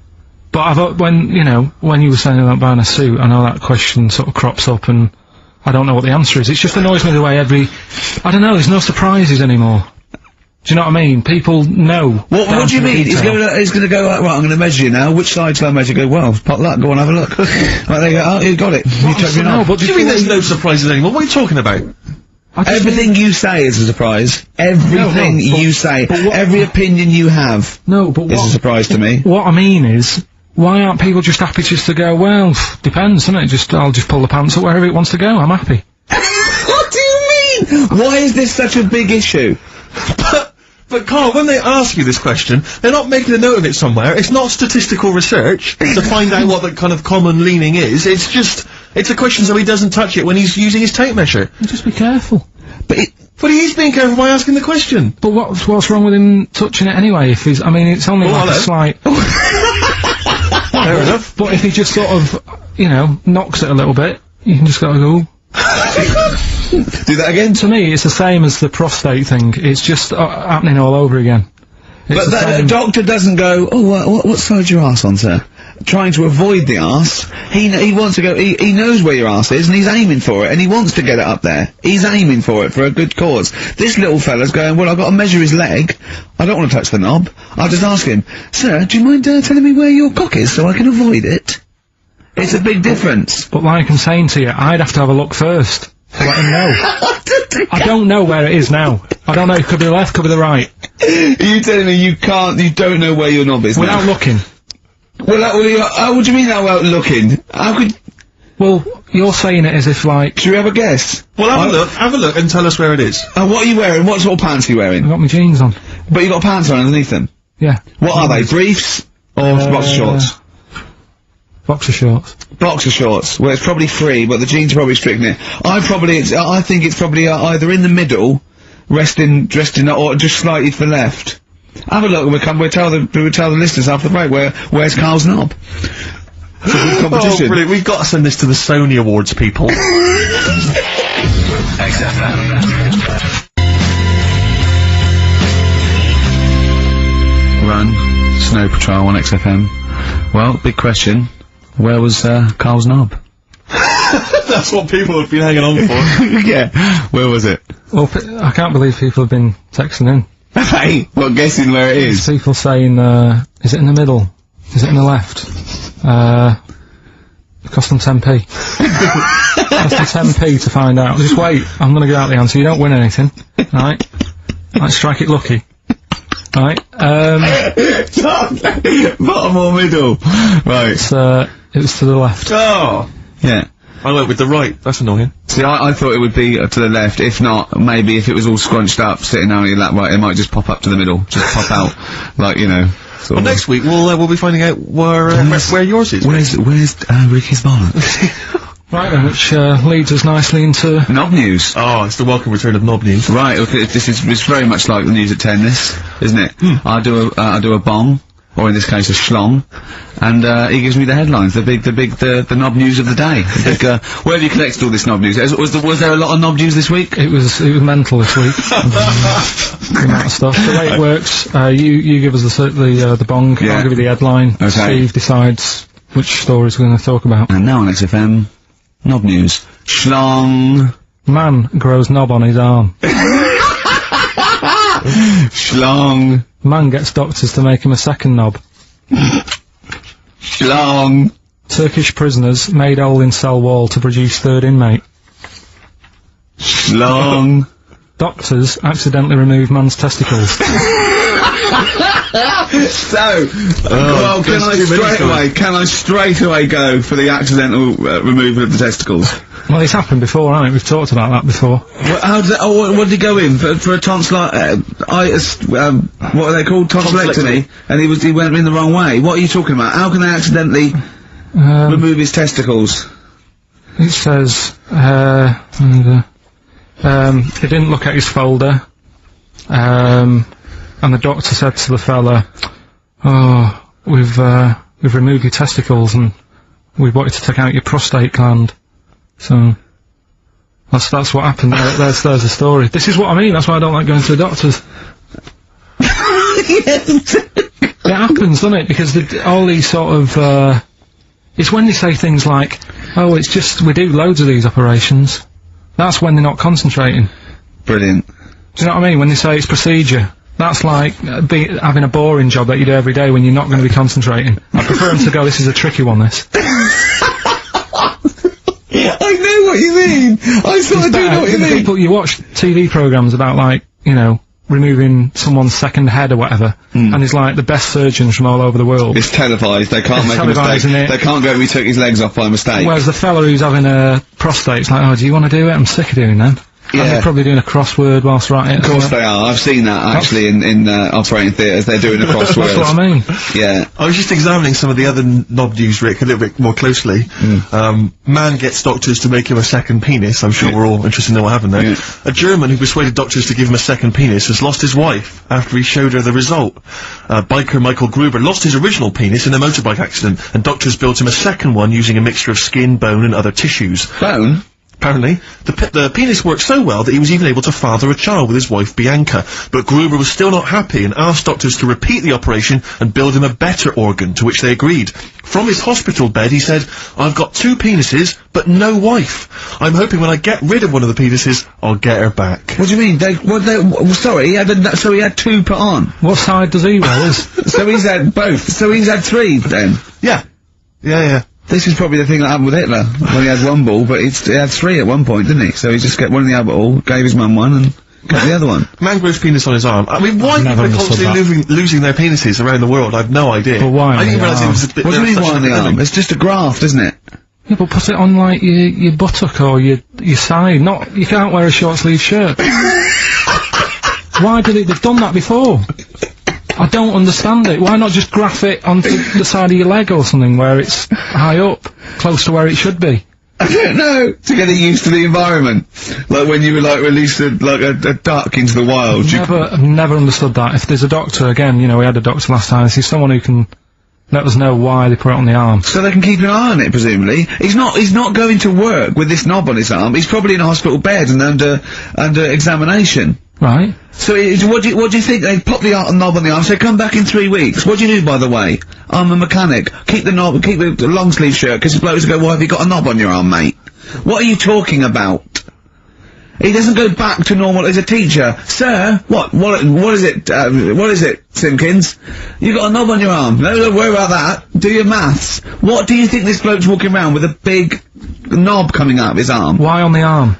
But when you were saying about buying a suit, I know that question sort of crops up and I don't know what the answer is. It just annoys me the way I don't know, there's no surprises anymore. Do you know what I mean? People know. What do you mean? He's gonna go like, right, I'm gonna measure you now. Which side shall I measure? Go, well, pot luck, go on, have a look. Right, there you go, oh, you got it. You took me off. What do you mean there's no surprises anymore? What are you talking about? Everything you say is a surprise. Everything you say, every opinion you have is a surprise to me. What I mean is, why aren't people just happy just to go, well, depends, doesn't it? I'll just pull the pants up wherever it wants to go, I'm happy. What do you mean? Why is this such a big issue? But Carl, when they ask you this question, they're not making a note of it somewhere. It's not statistical research to find out what the kind of common leaning is. It's just It's a question so he doesn't touch it when he's using his tape measure. Just be careful. But he is being careful by asking the question. But what's wrong with him touching it anyway? If he's, I mean, it's only like a slight. Fair enough. But if he just sort of, you know, knocks it a little bit, you can just gotta go. Do that again? To me, it's the same as the prostate thing. It's just happening all over again. But the doctor doesn't go, oh, what side's your arse on, sir? Trying to avoid the arse. He wants to go, he knows where your arse is, and he's aiming for it, and he wants to get it up there. He's aiming for it for a good cause. This little fella's going, well, I've got to measure his leg. I don't want to touch the knob. I'll just ask him, sir, do you mind telling me where your cock is so I can avoid it? It's a big difference. But like I'm saying to you, I'd have to have a look first to let him know. I don't know where it is now. I don't know, it could be the left, could be the right. Are you telling me you don't know where your knob is Without now? looking. Well, what do you mean without looking? How could... Well, you're saying it as if like... Should we have a guess? Well, have a look and tell us where it is. What are you wearing? What sort of pants are you wearing? I've got my jeans on. But you got pants on underneath them? Yeah. What are they? Briefs? Or boxer shorts? Boxer shorts. Boxer shorts. Well, it's probably free, but the jeans are probably strict in it. I think it's probably either in the middle, dressed in, or just slightly to the left. Have a look, and we'll tell the listeners after the break where's Karl's knob. Oh, brilliant. We've got to send this to the Sony Awards people. XFM. Run, Snow Patrol on XFM. Well, big question. Where was Karl's knob? That's what people have been hanging on for. Yeah. Where was it? Well, I can't believe people have been texting in. Hey, well, guessing where it is. People saying, is it in the middle? Is it in the left? It cost them 10p. Cost them 10p to find out. Just wait, I'm gonna get out the answer. You don't win anything. Right? Like, strike it lucky. Right? Bottom or middle? Right. It was to the left. Oh! Yeah. I went with the right. That's annoying. See, I thought it would be to the left. If not, maybe if it was all scrunched up, sitting down in that right, it might just pop up to the middle. Just pop out. Like, you know. Well, next week we'll be finding out where yours is. Where's Ricky's bonnet? Right then, which leads us nicely into... Knob news. Oh, it's the welcome return of knob news. Right, okay, it's very much like the news at 10, this, isn't it? I do a bong, or in this case a schlong, and he gives me the headlines, the knob news of the day. The big, where have you collected all this knob news? Was there a lot of knob news this week? It was mental this week. The amount of stuff. The way it works, you give us the bong, Yeah. I'll give you the headline, Okay. Steve decides which stories we're going to talk about. And now on XFM, knob news. Schlong. Man grows knob on his arm. Schlong. Man gets doctors to make him a second knob. Schlong. Turkish prisoners made hole in cell wall to produce third inmate. Schlong. Doctors accidentally remove man's testicles. So, well, can I straight away go for the accidental removal of the testicles? Well, it's happened before, hasn't it? We've talked about that before. How does that, what did he go in for a tonsillitis, what are they called? Tonsillectomy, and he went in the wrong way. What are you talking about? How can they accidentally remove his testicles? It says, he didn't look at his folder, and the doctor said to the fella, oh, we've removed your testicles and we've wanted to take out your prostate gland. So, that's what happened. There's the story. This is what I mean, that's why I don't like going to the doctors. It happens, doesn't it? Because all these sort of, it's when they say things like, oh, it's just, we do loads of these operations. That's when they're not concentrating. Brilliant. Do you know what I mean? When they say it's procedure. That's like having a boring job that you do every day when you're not going to be concentrating. I prefer them to go, this is a tricky one, this. I know what you mean! I sort of do know what you mean! People, you watch TV programmes about, like, you know, removing someone's second head or whatever, and it's like the best surgeons from all over the world. It's televised, they can't make a mistake. They can't go, we took his legs off by mistake. Whereas the fella who's having a prostate's like, oh, do you want to do it? I'm sick of doing that. And they're probably doing a crossword whilst writing it. Of course they are. I've seen that actually in operating theatres. They're doing a crossword. That's what I mean. Yeah. I was just examining some of the other knob news, Rick, a little bit more closely. Man gets doctors to make him a second penis. I'm sure we're all interested in know what happened there. Yeah. A German who persuaded doctors to give him a second penis has lost his wife after he showed her the result. Biker Michael Gruber lost his original penis in a motorbike accident, and doctors built him a second one using a mixture of skin, bone, and other tissues. Bone? Apparently, the penis worked so well that he was even able to father a child with his wife Bianca, but Gruber was still not happy and asked doctors to repeat the operation and build him a better organ, to which they agreed. From his hospital bed, he said, "I've got 2 penises, but no wife. I'm hoping when I get rid of one of the penises, I'll get her back." What do you mean? Sorry, he had 2 put on. What side does he roll? So he's had both. So he's had 3 then. Yeah. Yeah. This is probably the thing that happened with Hitler, when he had 1 ball, but he had 3 at one point, didn't he? So he just got one in the other ball, gave his mum one, and got the other one. Man grows penis on his arm. I mean, why people are constantly losing their penises around the world? I've no idea. But why on I didn't the realise it arm? was a bit. What do you mean why on the arm? It's just a graft, isn't it? Yeah, but put it on, like, your buttock or your side. You can't wear a short-sleeved shirt. Why they've done that before? I don't understand it. Why not just graph it onto the side of your leg or something where it's high up, close to where it should be? I don't know. To get it used to the environment. Like when you would, like, release a duck into the wild. I've never understood that. If there's a doctor, again, you know, we had a doctor last time, if there's someone who can let us know why they put it on the arm. So they can keep an eye on it, presumably. He's not going to work with this knob on his arm. He's probably in a hospital bed and under examination. Right. So what do you think? They pop the knob on the arm, say come back in 3 weeks. What do you do, by the way? I'm a mechanic. Keep the knob, keep the long sleeve shirt, because the blokes go, "Why have you got a knob on your arm, mate?" What are you talking about? He doesn't go back to normal as a teacher. "Sir, what is it, Simpkins? You got a knob on your arm. No, don't worry about that. Do your maths." What do you think this bloke's walking around with a big knob coming out of his arm? Why on the arm?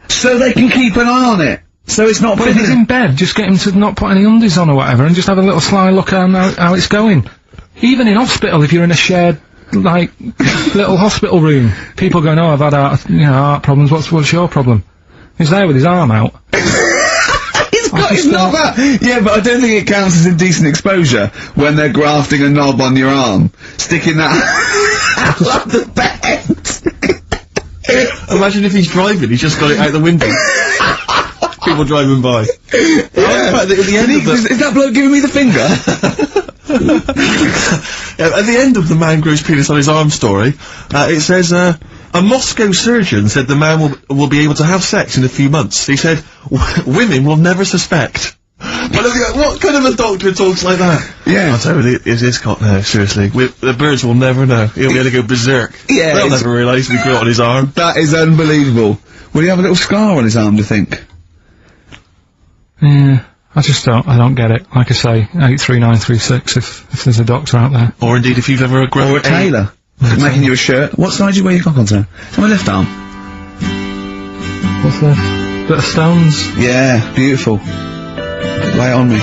So they can keep an eye on it. So it's not. But if he's in bed, just get him to not put any undies on or whatever, and just have a little sly look at how it's going. Even in hospital, if you're in a shared, like, little hospital room, people going, "Oh, I've had heart problems. What's your problem?" He's there with his arm out. He's got his knob out. Yeah, but I don't think it counts as indecent exposure when they're grafting a knob on your arm, sticking that out of the bed. Imagine if he's driving, he's just got it out the window. People driving by. Yeah. At the end of Is that bloke giving me the finger? At the end of the man grows penis on his arm story, it says, a Moscow surgeon said the man will be able to have sex in a few months. He said, "Women will never suspect." But what kind of a doctor talks like that? Yeah. I'll tell you, is this cock now, seriously. The birds will never know. He'll be able to go berserk. Yeah. They'll never realise we grew it on his arm. That is unbelievable. Will he have a little scar on his arm, do you think? Yeah, I don't get it. Like I say, 83936 if there's a doctor out there. Or indeed if you've ever grown Or a tailor. Making you a shirt. What side do you wear your cock on, sir? On my left arm. What's this? Bit of stones? Yeah, beautiful. Lay it on me.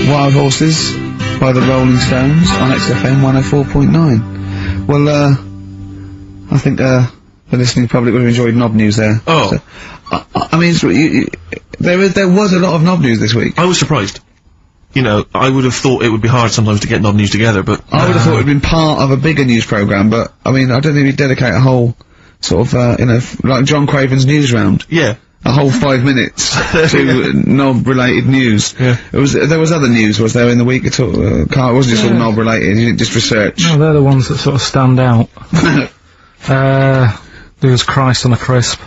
Wild Horses by the Rolling Stones on XFM 104.9. Well, I think, the listening public would have enjoyed knob news there. Oh. So, I mean, there was a lot of knob news this week. I was surprised. You know, I would have thought it would be hard sometimes to get knob news together, but... I would have thought it would have been part of a bigger news programme, but, I mean, I don't think we'd dedicate a whole, sort of, like John Craven's news round. Yeah. A whole 5 minutes to knob-related news. Yeah. There was other news, was there, in the week at all? Carl, it wasn't just all knob-related, you didn't just research. No, they're the ones that sort of stand out. There was Christ on a crisp.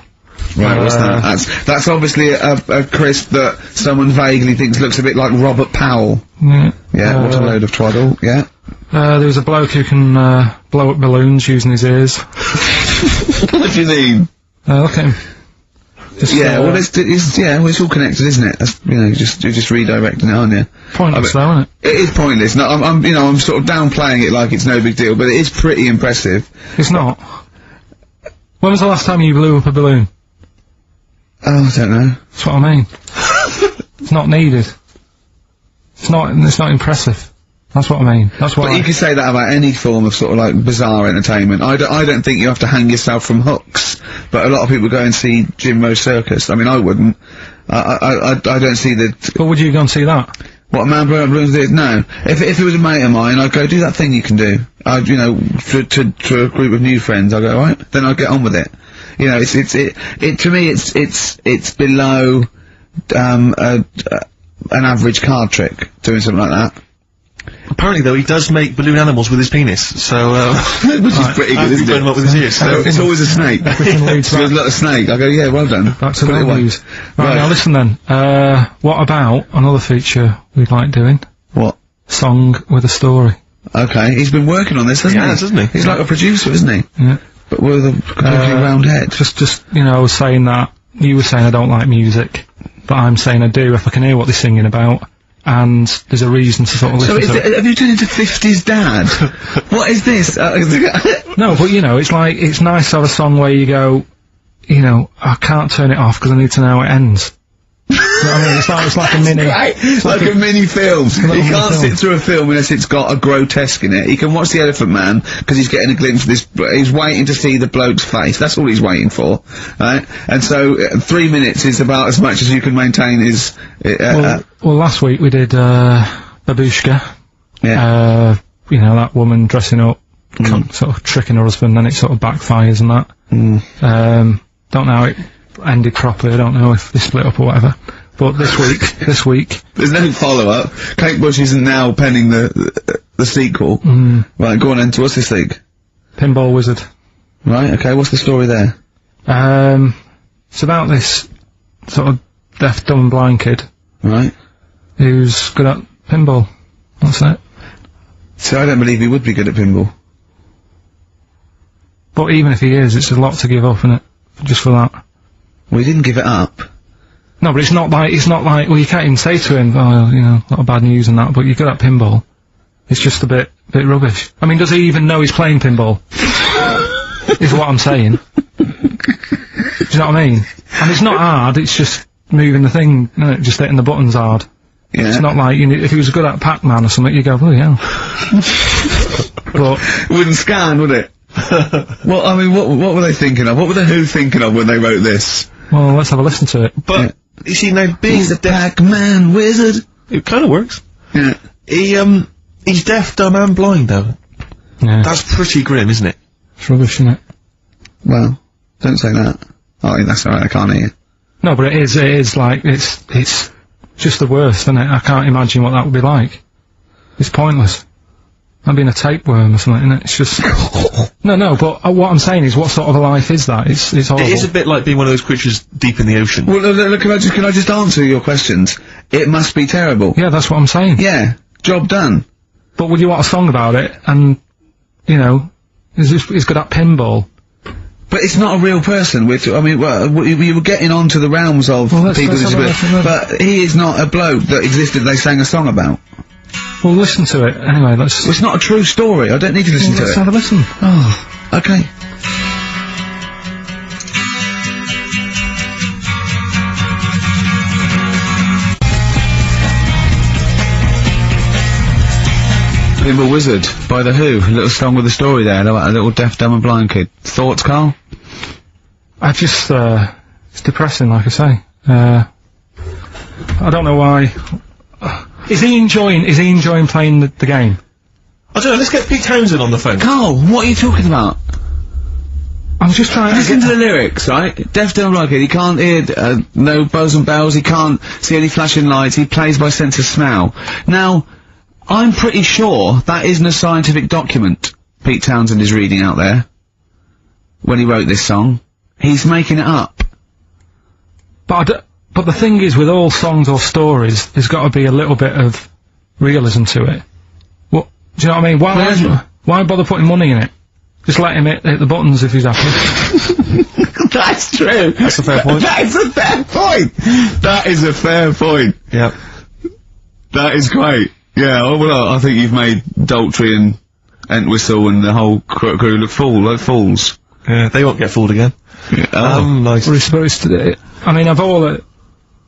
Right, what's that? That's obviously a crisp that someone vaguely thinks looks a bit like Robert Powell. Yeah. Yeah, what a load of twaddle, yeah. There was a bloke who can, blow up balloons using his ears. What do you mean? Look at him. Just, well, it's all connected, isn't it? That's, you're just redirecting it, aren't you? Pointless though, isn't it? It is pointless. No, I'm sort of downplaying it like it's no big deal, but it is pretty impressive. It's not. When was the last time you blew up a balloon? Oh, I don't know. That's what I mean. It's not needed. It's not impressive. That's what I mean. That's what But you can say that about any form of sort of like bizarre entertainment. I don't think you have to hang yourself from hooks, but a lot of people go and see Jim Rose Circus. I mean, I wouldn't. I don't see the... But would you go and see that? What a Man Blown Balloons did? No. If it was a mate of mine, I'd go, do that thing you can do. You know, to a group of new friends, I'd go, alright, then I'd get on with it. You know, to me, it's below, an average card trick, doing something like that. Apparently, though, he does make balloon animals with his penis, so, Which is pretty good, isn't burn him it? up with his ears, so. It's always a snake. Everything leads There's a lot of snake. I go, yeah, well done. back to Put it the away. news. Right, now listen then. What about another feature we'd like doing? What? Song with a story. Okay, he's been working on this, hasn't he? He has, hasn't he? He's like a producer, isn't he? Yeah. But with a completely round head. Just, you know, I was saying that, you were saying I don't like music, but I'm saying I do if I can hear what they're singing about, and there's a reason to sort of So listen to it. have you turned into 50s dad? What is this? No, but you know, it's like, it's nice to have a song where you go, you know, I can't turn it off because I need to know how it ends. You know what I mean? It's like a mini... Right, like a mini film. He mini can't film. sit through a film unless it's got a grotesque in it. He can watch The Elephant Man because he's getting a glimpse of this. He's waiting to see the bloke's face. That's all he's waiting for, right? And so 3 minutes is about as much as you can maintain his. Well, last week we did, Babushka. Yeah. You know, that woman dressing up, sort of tricking her husband, then it sort of backfires and that. Don't know how it ended properly, I don't know if they split up or whatever. But this week... There's no follow-up. Kate Bush isn't now penning the sequel. Right, go on then, what's this thing? Pinball Wizard. Right, okay, what's the story there? It's about this sort of deaf, dumb and blind kid Right. who's good at pinball. That's it. So I don't believe he would be good at pinball. But even if he is, it's a lot to give up, isn't it? Just for that. Well, he didn't give it up. No, but it's not like, well, you can't even say to him, oh, you know, a lot of bad news and that, but you're good at pinball. It's just a bit rubbish. I mean, does he even know he's playing pinball? Is what I'm saying. Do you know what I mean? And it's not hard, it's just moving the thing, isn't it? Just hitting the buttons hard. Yeah. It's not like, you know, if he was good at Pac-Man or something, you go, oh yeah. But, It wouldn't scan, would it? Well, I mean, what were they thinking of? What were the Who thinking of when they wrote this? well, let's have a listen to it. But, you see, now, being He's a deaf, Pac-Man wizard. it kinda works. Yeah. He's deaf, dumb and blind, though. Yeah. That's pretty grim, isn't it? It's rubbish, isn't it? Well, don't say that. Oh, that's alright, I can't hear you. No, but it is like, it's just the worst, isn't it? I can't imagine what that would be like. It's pointless. Like being a tapeworm or something, isn't it? It's just... No, but what I'm saying is, what sort of a life is that? It's horrible. It is a bit like being one of those creatures deep in the ocean. Well, look, can I just answer your questions? It must be terrible. Yeah, that's what I'm saying. Yeah, job done. But would you want a song about it, and, you know, he's good at pinball? But it's not a real person. I mean, well, we were getting onto the realms of let's people have with a disabilities, listen. but he is not a bloke that existed they sang a song about. Well, listen to it. Anyway, let's... It's not a true story. I don't need to listen to let's it. have a listen. Oh, okay. Pinball Wizard by The Who. A little song with a story there about a little deaf, dumb and blind kid. Thoughts, Carl? I just, it's depressing, like I say. I don't know why. Is he enjoying playing the game? I don't know, let's get Pete Townsend on the phone. Carl, what are you talking about? I'm just trying to Listen to the lyrics, right? Deaf, dumb and blind kid. He can't hear, no bells and bells. He can't see any flashing lights. He plays by sense of smell. Now, I'm pretty sure that isn't a scientific document Pete Townsend is reading out there when he wrote this song. He's making it up. But the thing is, with all songs or stories, there's got to be a little bit of realism to it. What, do you know what I mean? Why bother putting money in it? Just let him hit the buttons if he's happy. That's true. That's a fair point. That is a fair point. That is a fair point. Yeah. That is great. Yeah, well, I think you've made Daltrey and Entwistle and the whole crew look like fools. Yeah, they won't get fooled again. Yeah. Nice. We're supposed to. I mean, of all the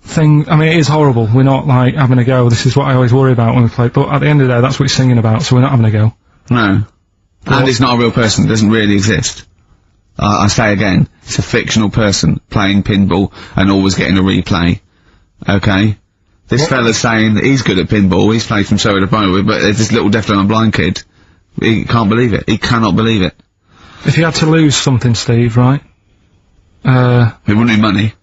thing, I mean, it is horrible. We're not, like, having a go. This is what I always worry about when we play. But at the end of the day, that's what he's singing about, so we're not having a go. No. And it's not a real person. It doesn't really exist. I say again, it's a fictional person playing pinball and always getting a replay. Okay? This fella's saying that he's good at pinball, he's played from so to Bono, but there's this little deaf and blind kid. He can't believe it. He cannot believe it. If you had to lose something, Steve, right? It wouldn't be money.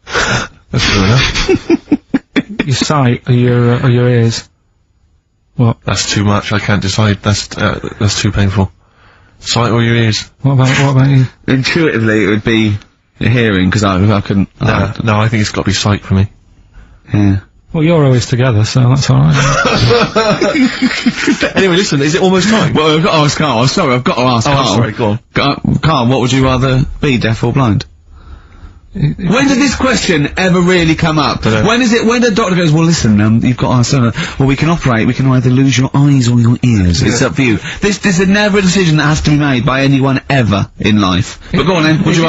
That's true enough. Your sight or your ears. What? That's too much, I can't decide. That's too painful. Sight or your ears? What about you? Intuitively, it would be hearing, because I couldn't... No, I think it's gotta be sight for me. Yeah. Well, you're always together, so that's alright. Anyway, listen, is it almost time? Well, I've got to ask Karl. I'm sorry, I've got to ask Karl. sorry, go on. Karl, what would you rather be, deaf or blind? When did this question ever really come up? When the doctor goes, well listen, you've got well we can either lose your eyes or your ears. It's up for you. This is never a decision that has to be made by anyone ever in life. But go on then, would you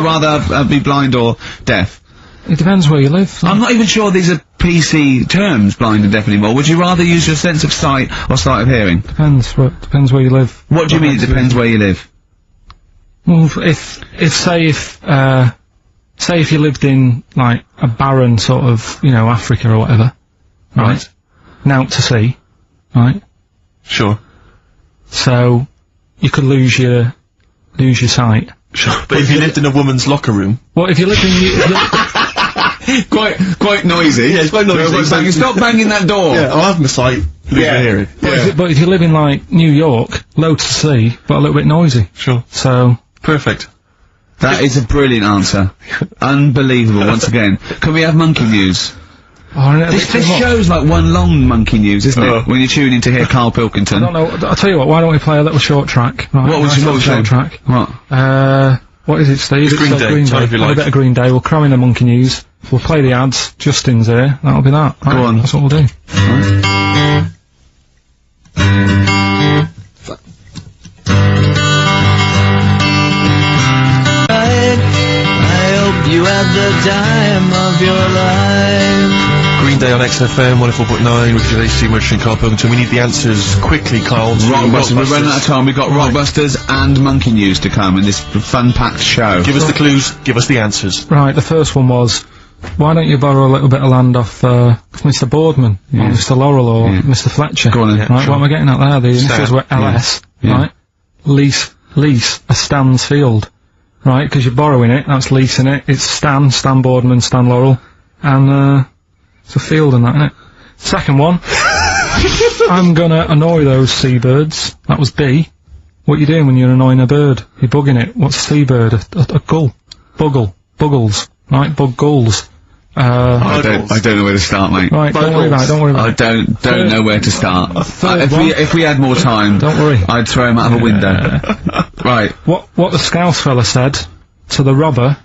rather be blind or deaf? It depends where you live. I'm not even sure these are PC terms, blind and deaf anymore. Would you rather use your sense of sight or sight of hearing? Depends where you live. What do you mean it depends where you live? Well, say if you lived in, like, a barren sort of, you know, Africa or whatever, right? Out to sea, right? Sure. So, you could lose your sight. Sure. But if you lived in a woman's locker room... Well, if you lived in... quite noisy. Yeah, it's quite noisy. Stop banging that door. Yeah, I'll have my sight, lose my hearing. But if you live in, like, New York, low to sea, but a little bit noisy. Sure. So... Perfect. That is a brilliant answer. Unbelievable, once again. Can we have monkey news? This show's like one long monkey news, isn't it? When you tune in to hear Karl Pilkington. I don't know, I'll tell you what, why don't we play a little short track? Right, what was your short track? What? What is it, Steve? It's Green Day, Green Day. if you A like. bit of Green Day, we'll cram in the monkey news, we'll play the ads, Justin's here, that'll be that. Right, go on. That's what we'll do. You had the time of your life. Green Day on XFM, 104.9, Ricky Gervais Show, Merchant Karl Pilkington. We need the answers quickly, Karl. Rockbusters. We're running out of time. We've got Rockbusters and monkey news to come in this fun-packed show. Give us the clues, give us the answers. Right, the first one was, why don't you borrow a little bit of land off, Mr. Boardman, or Mr. Laurel, or Mr. Fletcher? Go on then. Right, what am I getting at there? The initials were LS, right? Lease a Stan's field. Right, because you're borrowing it, that's leasing it, it's Stan Boardman, Stan Laurel, and, it's a field and that, innit? Second one, I'm gonna annoy those seabirds, that was B. What you doing when you're annoying a bird? You're bugging it. What's a seabird? A gull. Buggles. Right, bug gulls. I don't know where to start, mate. Right, don't worry about it. I don't know where to start. If we had more time, don't worry, I'd throw him out of a window. Right. What the Scouse fella said to the robber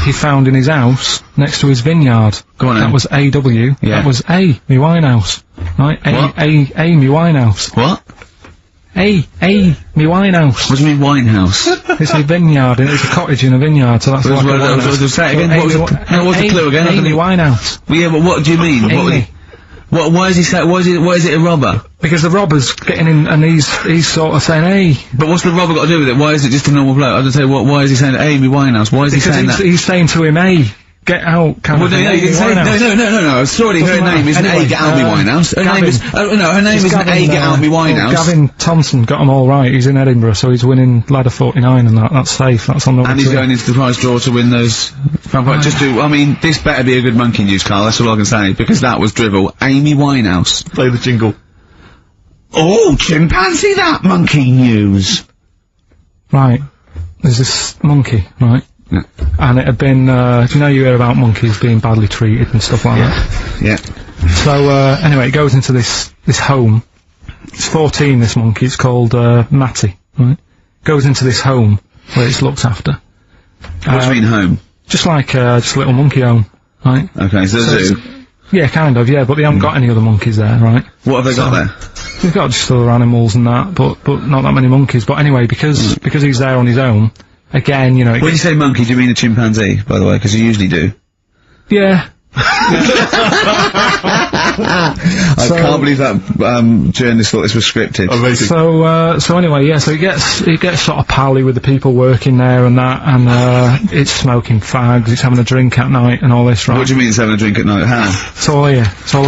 he found in his house next to his vineyard. Go on then. That was A.W. Yeah. That was A, me Winehouse. Right? A, me Winehouse. What? A, me Winehouse. What do you mean Winehouse? It's a vineyard, and it's a cottage in a vineyard, so that's like a winehouse. Say it again. What was the clue again? Amy Winehouse. Well, yeah, but what do you mean? Amy. Why is he saying, why is it a robber? Because the robber's getting in, and he's sort of saying, hey. But what's the robber got to do with it? Why is it just a normal bloke? I don't say, why is he saying Amy Winehouse? Why is he saying that? He's saying to him, hey, get out, kind of thing. No, surely her name isn't A, get out me Winehouse. Her name is, her name isn't A, get out me Winehouse. Gavin Thompson got them all right, he's in Edinburgh, so he's winning ladder 49 and that's safe, that's on the way. And he's going into the prize draw to win those, this better be a good monkey news, Karl, that's all I can say, because that was drivel. Amy Winehouse. Play the jingle. Oh, chimpanzee that monkey news. Right, there's this monkey, right? Yeah. And it had been, do you know you hear about monkeys being badly treated and stuff like that? Yeah. So, anyway, it goes into this home. It's 14, this monkey, it's called, Matty, right? Goes into this home where it's looked after. What do you mean home? Just like, just a little monkey home, right? Okay, so zoo. Yeah, kind of, yeah, but they haven't got any other monkeys there, right? What have they got there? They've got just other animals and that, but not that many monkeys. But anyway, because he's there on his own, again, you know... When you say monkey, do you mean a chimpanzee, by the way? Because you usually do. Yeah, I can't believe that journalist thought this was scripted. Amazing. So anyway, yeah, so he gets sort of pally with the people working there and that, and it's smoking fags, it's having a drink at night and all this, right? What do you mean it's having a drink at night? How? It's all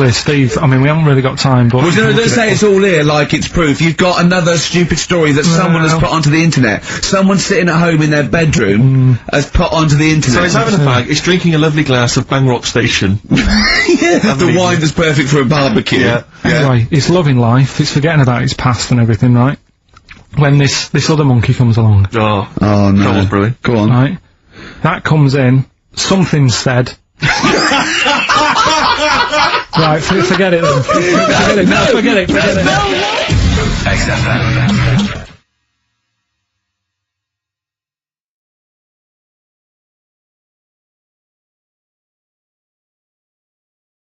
here, Steve. I mean, we haven't really got time, but... Well, you know, they say it's all here like it's proof. You've got another stupid story that someone has put onto the internet. Someone sitting at home in their bedroom has put onto the internet. So he's having a fag, he's drinking a lovely glass of Bang Rock Station. Yeah, the wine that's perfect for a barbecue. Yeah. Anyway, he's loving life, he's forgetting about his past and everything, right? When this other monkey comes along, Oh no. Troubles brewing. Go on. right? That comes in, something's said. Right, forget it then. Forget it. XFM.